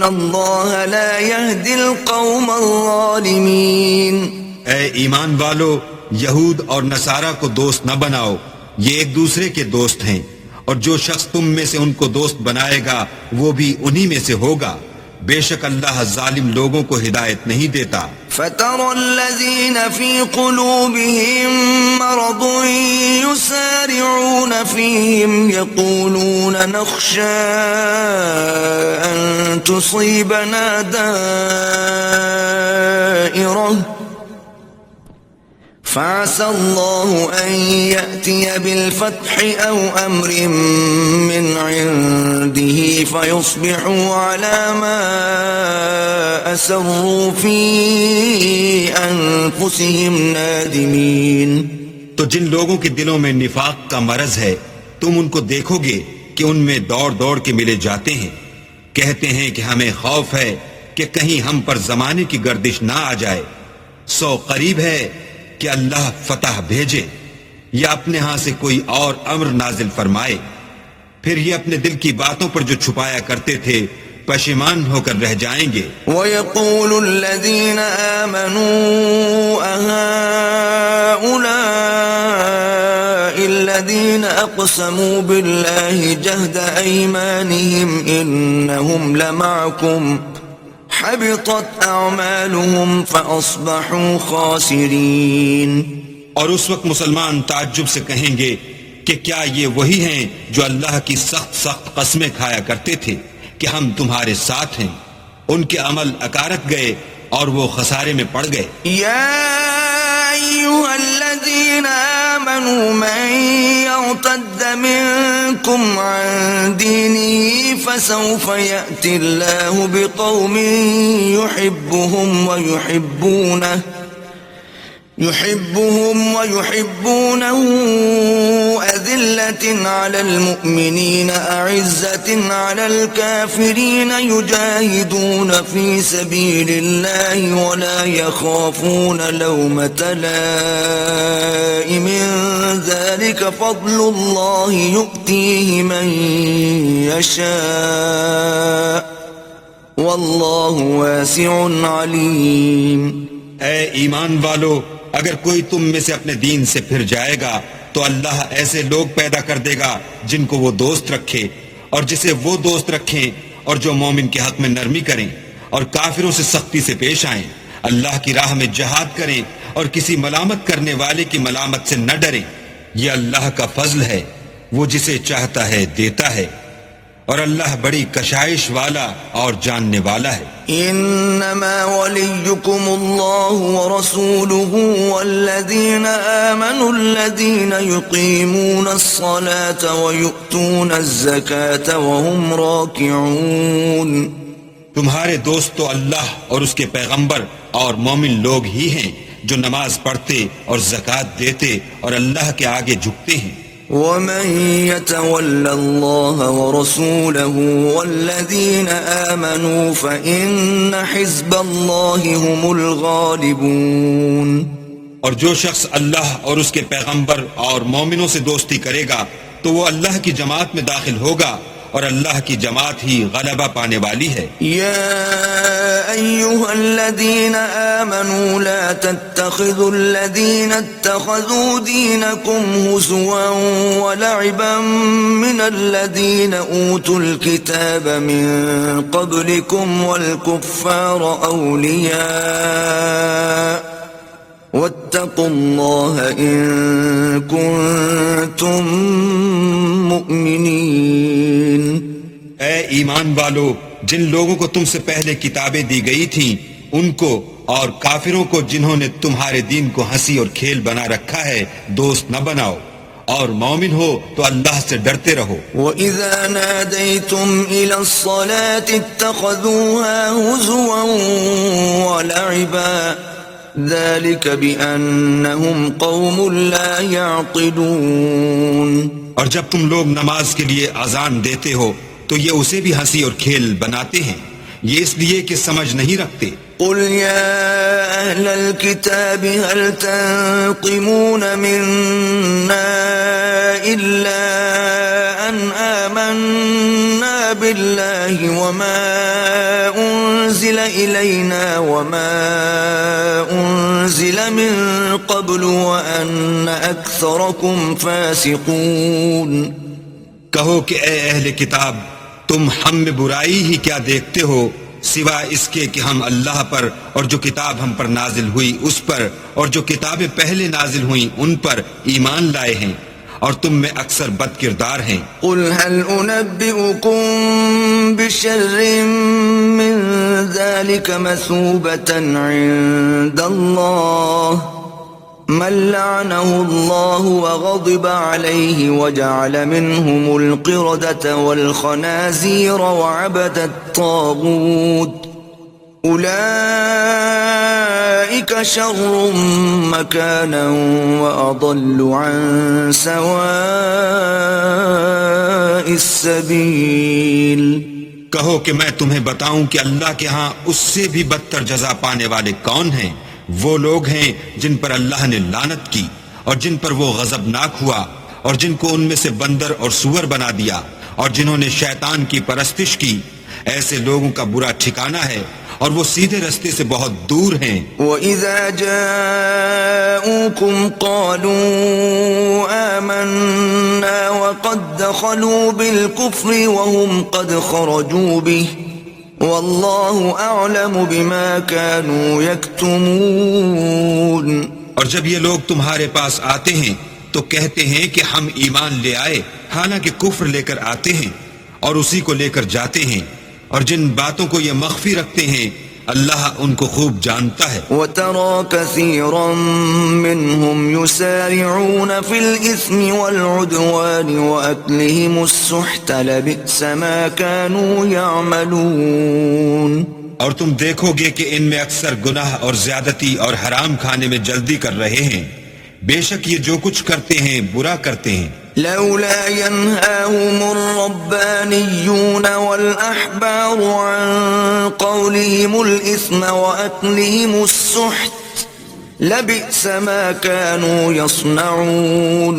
اللہ لا يهدي القوم الظالمین۔ اے ایمان والو، یہود اور نصارہ کو دوست نہ بناؤ، یہ ایک دوسرے کے دوست ہیں، اور جو شخص تم میں سے ان کو دوست بنائے گا وہ بھی انہی میں سے ہوگا، بے شک اللہ ظالم لوگوں کو ہدایت نہیں دیتا۔ فَتَرَى الَّذِينَ فِي قُلُوبِهِم مَّرَضٌ يُسَارِعُونَ فِيهِمْ يَقُولُونَ نَخْشَىٰ أَن تُصِيبَنَا دَائِرَةٌ فَعَسَى اللَّهُ أَن يَأْتِيَ بِالْفَتْحِ أَوْ أَمْرٍ مِّنْ عِندِهِ فَيُصْبِحُوا عَلَى مَا أَسَرُّوا فِي أَنفُسِهِمْ نَادِمِينَ۔ تو جن لوگوں کے دلوں میں نفاق کا مرض ہے تم ان کو دیکھو گے کہ ان میں دوڑ دوڑ کے ملے جاتے ہیں، کہتے ہیں کہ ہمیں خوف ہے کہ کہیں ہم پر زمانے کی گردش نہ آ جائے، سو قریب ہے کہ اللہ فتح بھیجے یا اپنے ہاں سے کوئی اور امر نازل فرمائے، پھر یہ اپنے دل کی باتوں پر جو چھپایا کرتے تھے پشیمان ہو کر رہ جائیں گے۔ وَيَقُولُ الَّذِينَ آمَنُوا أَهَٰؤُلَاءِ الَّذِينَ أَقْسَمُوا بِاللَّهِ جَهْدَ أَيْمَانِهِمْ إِنَّهُمْ لَمَعَكُمْ حَبِطَتْ أَعْمَالُهُمْ فَأَصْبَحُوا خَاسِرِينَ۔ اور اس وقت مسلمان تعجب سے کہیں گے کہ کیا یہ وہی ہیں جو اللہ کی سخت سخت قسمیں کھایا کرتے تھے کہ ہم تمہارے ساتھ ہیں، ان کے عمل اکارک گئے اور وہ خسارے میں پڑ گئے۔ یا ایھا الذین آمنوا من یرتد منکم عن دینه فسوف یأتی اللہ بقوم يحبهم ويحبونه أذلة على المؤمنين أعزة على الكافرين يجاهدون في سبيل الله ولا يخافون لومة لائم ذلك فضل الله يؤتيه من يشاء والله واسع عليم۔ اے ایمان والو، اگر کوئی تم میں سے اپنے دین سے پھر جائے گا تو اللہ ایسے لوگ پیدا کر دے گا جن کو وہ دوست رکھے اور جسے وہ دوست رکھیں، اور جو مومن کے حق میں نرمی کریں اور کافروں سے سختی سے پیش آئیں، اللہ کی راہ میں جہاد کریں اور کسی ملامت کرنے والے کی ملامت سے نہ ڈریں۔ یہ اللہ کا فضل ہے، وہ جسے چاہتا ہے دیتا ہے، اور اللہ بڑی کشائش والا اور جاننے والا ہے۔ انما وليكم الله ورسوله والذين آمنوا الذين يقيمون الصلاة ويؤتون الزكاة وهم راكعون۔ تمہارے دوست تو اللہ اور اس کے پیغمبر اور مومن لوگ ہی ہیں جو نماز پڑھتے اور زکوٰۃ دیتے اور اللہ کے آگے جھکتے ہیں۔ وَمَن يَتَوَلَّ اللَّهَ وَرَسُولَهُ وَالَّذِينَ آمَنُوا فَإِنَّ حِزْبَ اللَّهِ هُمُ الْغَالِبُونَ۔ اور جو شخص اللہ اور اس کے پیغمبر اور مومنوں سے دوستی کرے گا تو وہ اللہ کی جماعت میں داخل ہوگا اور اللہ کی جماعت ہی غلبہ پانے والی ہے۔ يا أيها الذين آمنوا لا تتخذوا الذين اتخذوا دينكم هزوا ولعبا من الذين أوتوا الكتاب من قبلكم والكفار أولياء واتقوا الله إن كنتم مؤمنين۔ اے ایمان والو، جن لوگوں کو تم سے پہلے کتابیں دی گئی تھیں ان کو اور کافروں کو جنہوں نے تمہارے دین کو ہنسی اور کھیل بنا رکھا ہے دوست نہ بناؤ، اور مومن ہو تو اللہ سے ڈرتے رہو۔ وَإِذَا نَادَيْتُمْ إِلَى الصَّلَاةِ اتَّخَذُوهَا هُزُوًا وَلَعِبًا ذَلِكَ بِأَنَّهُمْ قَوْمٌ لَا يَعْقِلُونَ۔ اور جب تم لوگ نماز کے لیے اذان دیتے ہو تو یہ اسے بھی ہنسی اور کھیل بناتے ہیں، یہ اس لیے کہ سمجھ نہیں رکھتے۔ قل يا أهل الكتاب هل تنقمون منا إلا أن آمنا بالله وما أنزل إلينا وما أنزل من قبل وأن أكثركم فاسقون۔ کہو کہ اے اہل کتاب، تم ہم میں برائی ہی کیا دیکھتے ہو سوائے اس کے کہ ہم اللہ پر اور جو کتاب ہم پر نازل ہوئی اس پر اور جو کتابیں پہلے نازل ہوئیں ان پر ایمان لائے ہیں، اور تم میں اکثر بد کردار ہیں۔ قل هل أنبئكم بشر من ذلك مثوبة عند الله من لعنه الله وغضب عليه وجعل منهم القردة والخنازير وعبد الطاغوت أولئك شر مكانا وأضل عن سواء السبيل۔ کہو کہ میں تمہیں بتاؤں کہ اللہ کے ہاں اس سے بھی بدتر جزا پانے والے کون ہیں؟ وہ لوگ ہیں جن پر اللہ نے لعنت کی اور جن پر وہ غضبناک ہوا اور جن کو ان میں سے بندر اور سور بنا دیا اور جنہوں نے شیطان کی پرستش کی، ایسے لوگوں کا برا ٹھکانہ ہے اور وہ سیدھے رستے سے بہت دور ہیں۔ وَإِذَا جَاءُوكُمْ قَالُوا آمَنَّا وَقَدْ دَخَلُوا بِالْكُفْرِ وَهُمْ قَدْ خَرَجُوا بِهِ وَاللَّهُ أَعْلَمُ بِمَا كَانُوا يَكْتُمُونَ۔ اور جب یہ لوگ تمہارے پاس آتے ہیں تو کہتے ہیں کہ ہم ایمان لے آئے، حالانکہ کفر لے کر آتے ہیں اور اسی کو لے کر جاتے ہیں، اور جن باتوں کو یہ مخفی رکھتے ہیں اللہ ان کو خوب جانتا ہے۔ وَتَرَى كَثِيرًا مِّنْهُمْ يُسَارِعُونَ فِي الْإِثْمِ وَالْعُدْوَانِ وَأَكْلِهِمُ السُّحْتَ لَبِئْسَ مَا كَانُوا يَعْمَلُونَ۔ اور تم دیکھو گے کہ ان میں اکثر گناہ اور زیادتی اور حرام کھانے میں جلدی کر رہے ہیں، بے شک یہ جو کچھ کرتے ہیں برا کرتے ہیں۔ لولا ينهاهم الربانيون والأحبار عن قولهم الإثم وأكلهم السحت لبئس ما كانوا يصنعون۔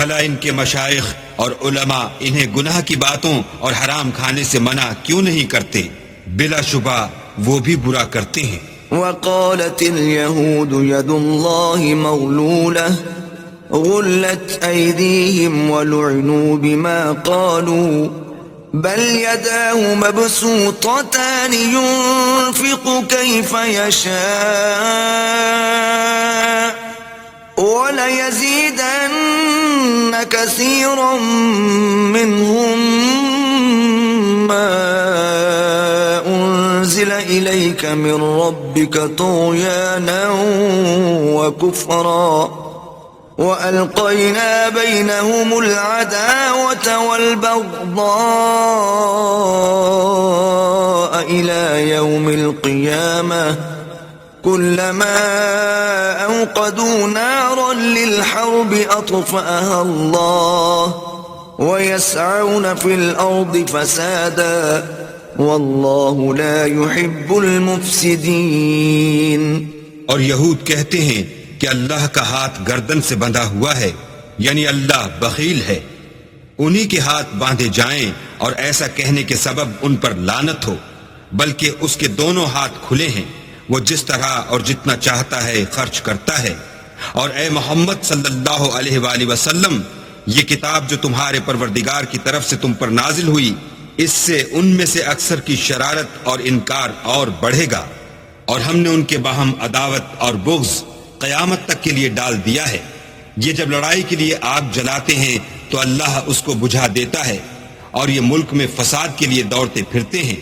بھلا ان کے مشائخ اور علماء انہیں گناہ کی باتوں اور حرام کھانے سے منع کیوں نہیں کرتے؟ بلا شبہ وہ بھی برا کرتے ہیں۔ وقالت اليهود يد الله مغلولة غلت أيديهم ولعنوا بما قالوا بل يداه مبسوطتان ينفق كيف يشاء وليزيدن كثيرا منهم ما أنزل إليك من ربك طغيانا وكفرا وألقينا بينهم العداوة والبغضاء إلى يوم القيامة كلما أوقدوا نارا للحرب أطفأها الله ويسعون في الأرض فسادا والله لا يحب المفسدين۔ اور یہود کہتے ہیں کہ اللہ کا ہاتھ گردن سے بندھا ہوا ہے، یعنی اللہ بخیل ہے، انہی کے ہاتھ باندھے جائیں اور ایسا کہنے کے سبب ان پر لعنت ہو، بلکہ اس کے دونوں ہاتھ کھلے ہیں، وہ جس طرح اور جتنا چاہتا ہے خرچ کرتا ہے۔ اور اے محمد صلی اللہ علیہ وآلہ وسلم، یہ کتاب جو تمہارے پروردگار کی طرف سے تم پر نازل ہوئی، اس سے ان میں سے اکثر کی شرارت اور انکار اور بڑھے گا، اور ہم نے ان کے باہم عداوت اور بغض قیامت تک کے لیے ڈال دیا ہے۔ یہ جب لڑائی کے لیے آگ جلاتے ہیں تو اللہ اس کو بجھا دیتا ہے، اور یہ ملک میں فساد کے لیے دوڑتے پھرتے ہیں،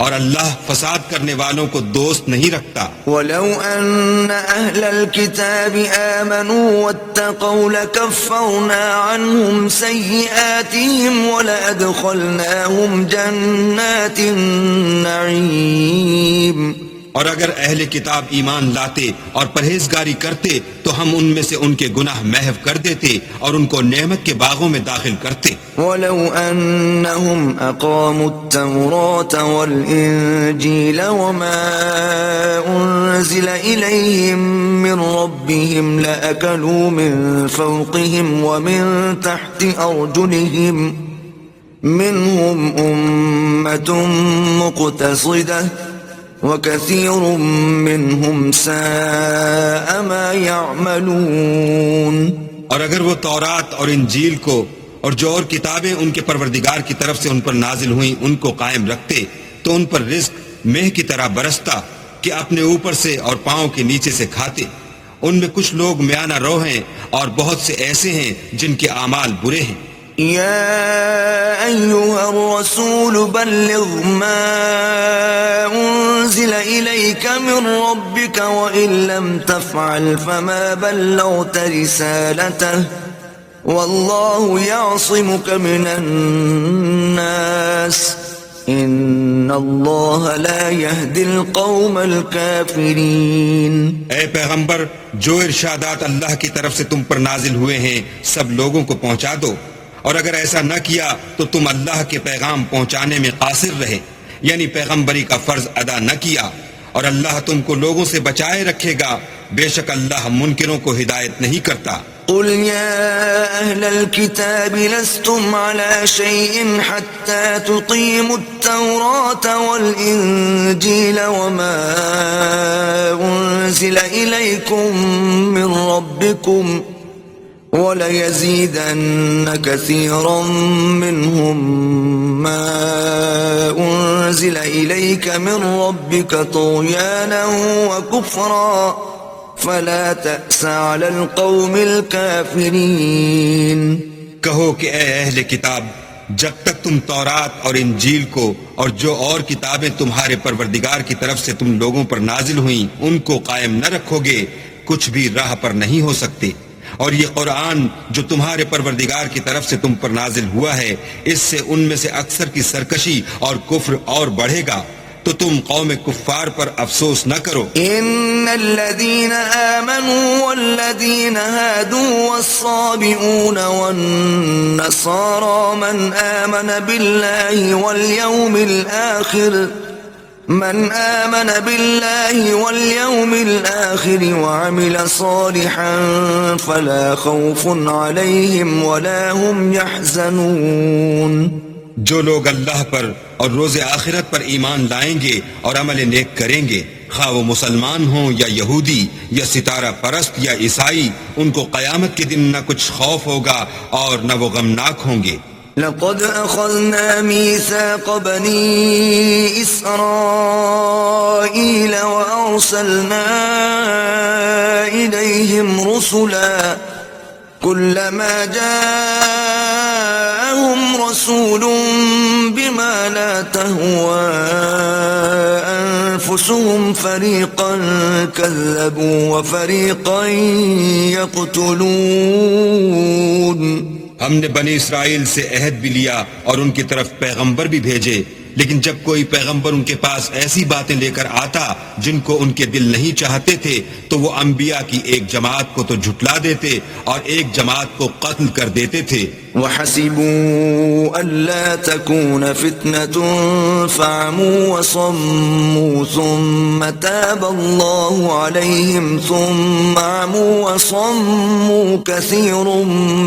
اور اللہ فساد کرنے والوں کو دوست نہیں رکھتا۔ وَلَوْ أَنَّ أَهْلَ الْكِتَابِ آمَنُوا وَاتَّقَوْا لَكَفَّرْنَا عَنْهُمْ سَيِّئَاتِهِمْ وَلَأَدْخَلْنَاهُمْ جَنَّاتِ النَّعِيمِ۔ اور اگر اہل کتاب ایمان لاتے اور پرہیزگاری کرتے تو ہم ان میں سے ان کے گناہ محو کر دیتے اور ان کو نعمت کے باغوں میں داخل کرتے۔ وَلَوْ أَنَّهُمْ أَقَامُوا التَّوْرَاةَ وَالْإِنْجِيلَ وَمَا أُنْزِلَ إِلَيْهِمْ مِنْ رَبِّهِمْ لَأَكَلُوا مِنْ فَوْقِهِمْ وَمِنْ تَحْتِ أَرْجُلِهِمْ مِنْهُمْ أُمَّةٌ مُقْتَصِدَةٌ وَكَثِيرٌ مِّنْهُمْ سَاءَ مَا يَعْمَلُونَ۔ اور اگر وہ تورات اور انجیل کو اور جو اور کتابیں ان کے پروردگار کی طرف سے ان پر نازل ہوئیں ان کو قائم رکھتے تو ان پر رزق مہ کی طرح برستا کہ اپنے اوپر سے اور پاؤں کے نیچے سے کھاتے۔ ان میں کچھ لوگ میانہ رو ہیں اور بہت سے ایسے ہیں جن کے اعمال برے ہیں۔ يا أيها الرسول بلغ ما أنزل إليك من ربك وإن لم تفعل فما بلغت رسالته والله يعصمك من الناس إن الله لا يهدي القوم الكافرين۔ اے پیغمبر، جو ارشادات اللہ کی طرف سے تم پر نازل ہوئے ہیں سب لوگوں کو پہنچا دو، اور اگر ایسا نہ کیا تو تم اللہ کے پیغام پہنچانے میں قاصر رہے، یعنی پیغمبری کا فرض ادا نہ کیا، اور اللہ تم کو لوگوں سے بچائے رکھے گا، بے شک اللہ منکروں کو ہدایت نہیں کرتا۔ قل يا أهل الكتاب لستم على شيء حتى تقيموا التوراة والإنجيل وما أنزل إليكم من ربكم وَلَيَزِيدَنَّ كَثِيرًا مِّنْهُمْ مَا أُنزِلَ إِلَيْكَ مِنْ رَبِّكَ طُغْيَانًا وَكُفْرًا فَلَا تَأْسَ عَلَى الْقَوْمِ الْكَافِرِينَ۔ کہو کہ اے اہل کتاب، جب تک تم تورات اور انجیل کو اور جو اور کتابیں تمہارے پروردگار کی طرف سے تم لوگوں پر نازل ہوئیں ان کو قائم نہ رکھو گے، کچھ بھی راہ پر نہیں ہو سکتے۔ اور یہ قرآن جو تمہارے پروردگار کی طرف سے تم پر نازل ہوا ہے، اس سے ان میں سے اکثر کی سرکشی اور کفر اور بڑھے گا، تو تم قوم کفار پر افسوس نہ کرو۔ ان الذين آمنوا والذين هادوا والصابئون والنصارى من آمن بالله واليوم الآخر وعمل صالحا فلا خوف عليهم ولا هم يحزنون۔ جو لوگ اللہ پر اور روز آخرت پر ایمان لائیں گے اور عمل نیک کریں گے، خواہ وہ مسلمان ہوں یا یہودی یا ستارہ پرست یا عیسائی، ان کو قیامت کے دن نہ کچھ خوف ہوگا اور نہ وہ غمناک ہوں گے۔ لقد أخذنا ميثاق بني إسرائيل وأرسلنا إليهم رسلا كلما جاءهم رسول بما لا تهوى أنفسهم فريقا كذبوا وفريقا يقتلون۔ ہم نے بنی اسرائیل سے عہد بھی لیا اور ان کی طرف پیغمبر بھی بھیجے، لیکن جب کوئی پیغمبر ان کے پاس ایسی باتیں لے کر آتا جن کو ان کے دل نہیں چاہتے تھے تو وہ انبیاء کی ایک جماعت کو تو جھٹلا دیتے اور ایک جماعت کو قتل کر دیتے تھے۔ وَحَسِبُوا أَلَّا تَكُونَ فِتْنَةٌ فَعَمُوا وَصَمُّوا ثُمَّ تَابَ اللَّهُ عَلَيْهِمْ ثُمَّ عَمُوا وَصَمُّوا كَثِيرٌ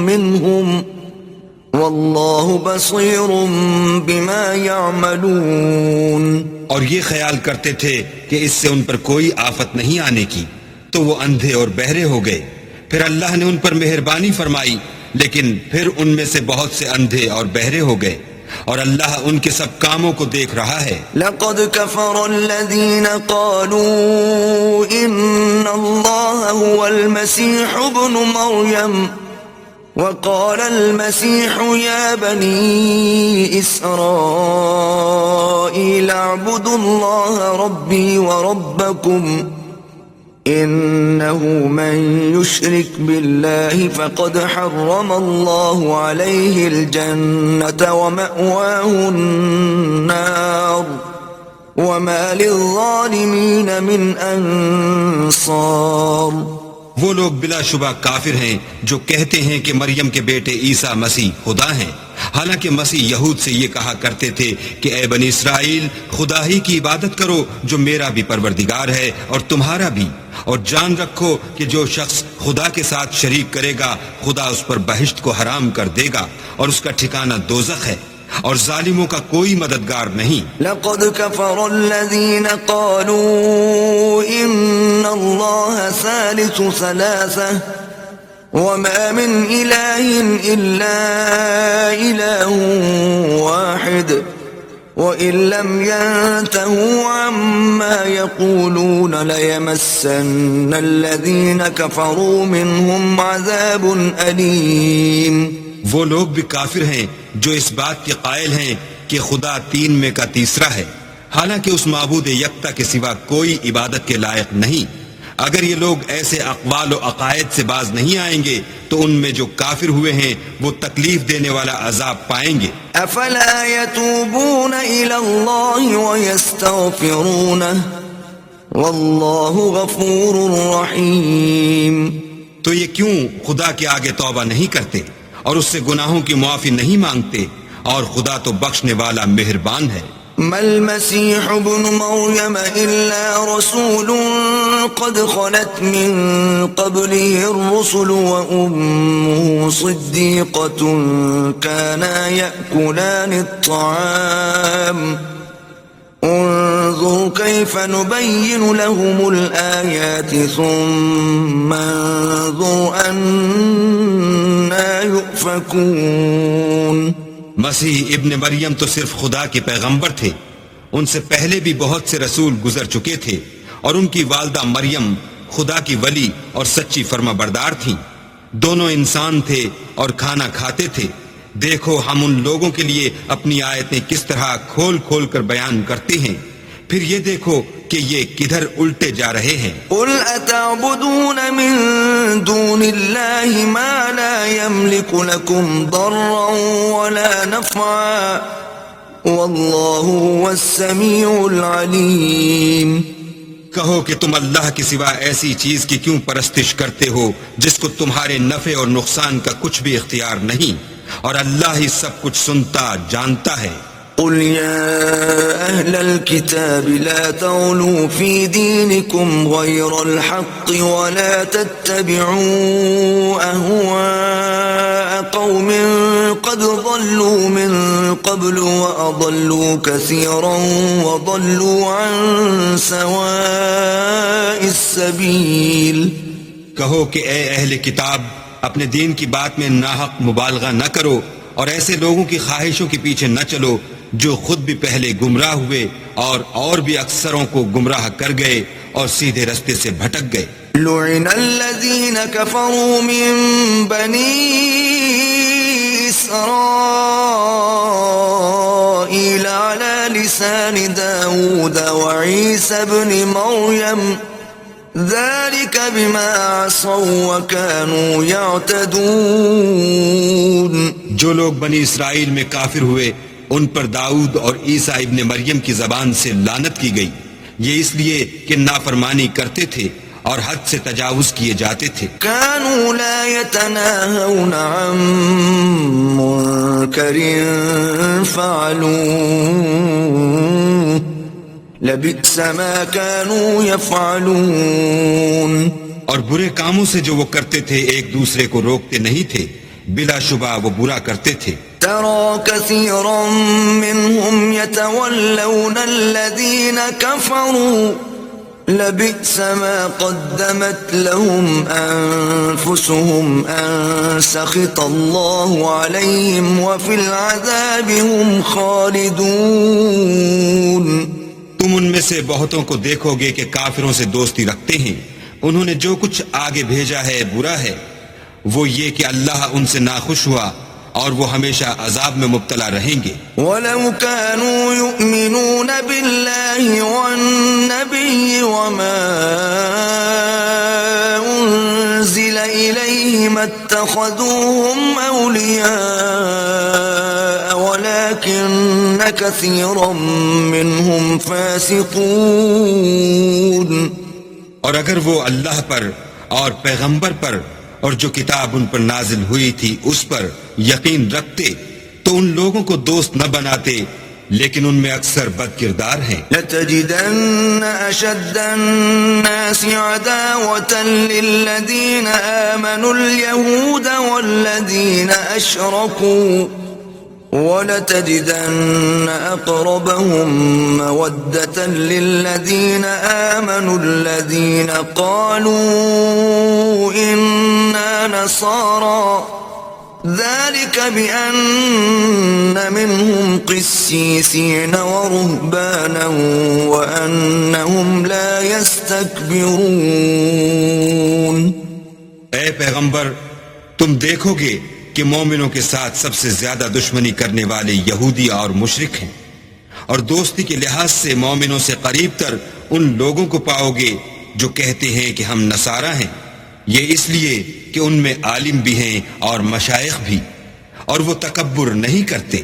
مِّنْهُمْ واللہ بصیر بما یعملون. اور یہ خیال کرتے تھے کہ اس سے ان پر کوئی آفت نہیں آنے کی، تو وہ اندھے اور بہرے ہو گئے. پھر اللہ نے ان پر مہربانی فرمائی، لیکن پھر ان میں سے بہت سے اندھے اور بہرے ہو گئے، اور اللہ ان کے سب کاموں کو دیکھ رہا ہے. لقد كفر الذين قالوا ان الله هو المسيح ابن مريم وقال المسيح يا بني إسرائيل اعبدوا الله ربي وربكم إنه من يشرك بالله فقد حرم الله عليه الجنة ومأواه النار وما للظالمين من أنصار. وہ لوگ بلا شبہ کافر ہیں جو کہتے ہیں کہ مریم کے بیٹے عیسیٰ مسیح خدا ہیں، حالانکہ مسیح یہود سے یہ کہا کرتے تھے کہ اے بنی اسرائیل، خدا ہی کی عبادت کرو جو میرا بھی پروردگار ہے اور تمہارا بھی، اور جان رکھو کہ جو شخص خدا کے ساتھ شریک کرے گا خدا اس پر بہشت کو حرام کر دے گا اور اس کا ٹھکانہ دوزخ ہے، اور ظالموں کا کوئی مددگار نہیں. لقد كفر الذين قالوا ان الله ثالث ثلاثة وما من إله إلا إله واحد وإن لم ينتهوا عما يقولون ليمسن الذين كفروا منهم عذاب أليم. وہ لوگ بھی کافر ہیں جو اس بات کے قائل ہیں کہ خدا تین میں کا تیسرا ہے، حالانکہ اس معبود یکتا کے سوا کوئی عبادت کے لائق نہیں. اگر یہ لوگ ایسے اقوال و عقائد سے باز نہیں آئیں گے تو ان میں جو کافر ہوئے ہیں وہ تکلیف دینے والا عذاب پائیں گے. افلا يتوبون الى الله ويستغفرونه والله غفور رحيم. تو یہ کیوں خدا کے آگے توبہ نہیں کرتے اور اس سے گناہوں کی معافی نہیں مانگتے، اور خدا تو بخشنے والا مہربان ہے. ما المسيح ابن مريم إلا رسول قد خلت من قبله الرسل وأمه صديقة كانا يأكلان الطعام انظر كيف نبين لهم الآيات ثم انظر أنا يؤفكون. مسیح ابن مریم تو صرف خدا کے پیغمبر تھے، ان سے پہلے بھی بہت سے رسول گزر چکے تھے، اور ان کی والدہ مریم خدا کی ولی اور سچی فرما بردار تھیں. دونوں انسان تھے اور کھانا کھاتے تھے. دیکھو ہم ان لوگوں کے لیے اپنی آیتیں کس طرح کھول کھول کر بیان کرتے ہیں، پھر یہ دیکھو کہ یہ کدھر الٹے جا رہے ہیں. قل اتعبدون من دون الله ما لا يملك لكم ضرا ولا نفعا والله هو السميع العليم. کہو کہ تم اللہ کے سوا ایسی چیز کی کیوں پرستش کرتے ہو جس کو تمہارے نفع اور نقصان کا کچھ بھی اختیار نہیں، اور اللہ ہی سب کچھ سنتا جانتا ہے. قل يا أهل الكتاب لا تغلوا في دينكم غير الحق ولا تتبعوا أهواء قوم قد ضلوا من قبل وأضلوا كثيرا وضلوا عن سواء السبيل. کہو کہ اے اہل کتاب، اپنے دین کی بات میں ناحق مبالغہ نہ کرو اور ایسے لوگوں کی خواہشوں کے پیچھے نہ چلو جو خود بھی پہلے گمراہ ہوئے اور بھی اکثروں کو گمراہ کر گئے اور سیدھے رستے سے بھٹک گئے. لعن الذين كفروا من بني إسرائيل على لسان داود وعيسى ابن مريم ذلك بما عصوا وكانوا يعتدون. جو لوگ بنی اسرائیل میں کافر ہوئے ان پر داؤد اور عیسیٰ ابن مریم کی زبان سے لعنت کی گئی، یہ اس لیے کہ نافرمانی کرتے تھے اور حد سے تجاوز کیے جاتے تھے. كانوا لا يتناهون عن منكر فعلوه لبئس ما كانوا يفعلون. اور برے کاموں سے جو وہ کرتے تھے ایک دوسرے کو روکتے نہیں تھے، بلا شبہ وہ برا کرتے تھے۔ ترى كثيرا منهم يتولون الذين كفروا لبئس ما قدمت لهم أنفسهم أن سخط الله عليهم وفي العذاب هم خالدون۔ تم ان میں سے بہتوں کو دیکھو گے کہ کافروں سے دوستی رکھتے ہیں، انہوں نے جو کچھ آگے بھیجا ہے برا ہے، وہ یہ کہ اللہ ان سے ناخوش ہوا اور وہ ہمیشہ عذاب میں مبتلا رہیں گے۔ وَلَوْ كَانُوا يُؤْمِنُونَ بِاللَّهِ وَالنَّبِيِّ وَمَا أُنزِلَ إِلَيْهِ مَا اتَّخَذُوهُمْ أَوْلِيَاءَ وَلَكِنَّ كَثِيرًا مِّنْهُمْ فَاسِقُونَ۔ اور اگر وہ اللہ پر اور پیغمبر پر اور جو کتاب ان پر نازل ہوئی تھی اس پر یقین رکھتے تو ان لوگوں کو دوست نہ بناتے، لیکن ان میں اکثر بد کردار ہیں۔ لَتَجِدَنَّ أَشَدَّ النَّاسِ عَدَاوَةً لِّلَّذِينَ آمَنُوا الْيَهُودَ وَالَّذِينَ أَشْرَكُوا وَلَتَجِدَنَّ أَقْرَبَهُم مَّوَدَّةً لِّلَّذِينَ آمَنُوا الَّذِينَ قَالُوا إِنَّا نَصَارَىٰ ذَلِكَ بِأَنَّ مِنْهُمْ قِسِّيسِينَ وَرُهْبَانًا وَأَنَّهُمْ لَا يَسْتَكْبِرُونَ۔ اے پیغمبر، تم دیکھو گے کہ مومنوں کے ساتھ سب سے زیادہ دشمنی کرنے والے یہودی اور مشرک ہیں، اور دوستی کے لحاظ سے مومنوں سے قریب تر ان لوگوں کو پاؤ گے جو کہتے ہیں کہ ہم نصارہ ہیں، یہ اس لیے کہ ان میں عالم بھی ہیں اور مشائخ بھی، اور وہ تکبر نہیں کرتے۔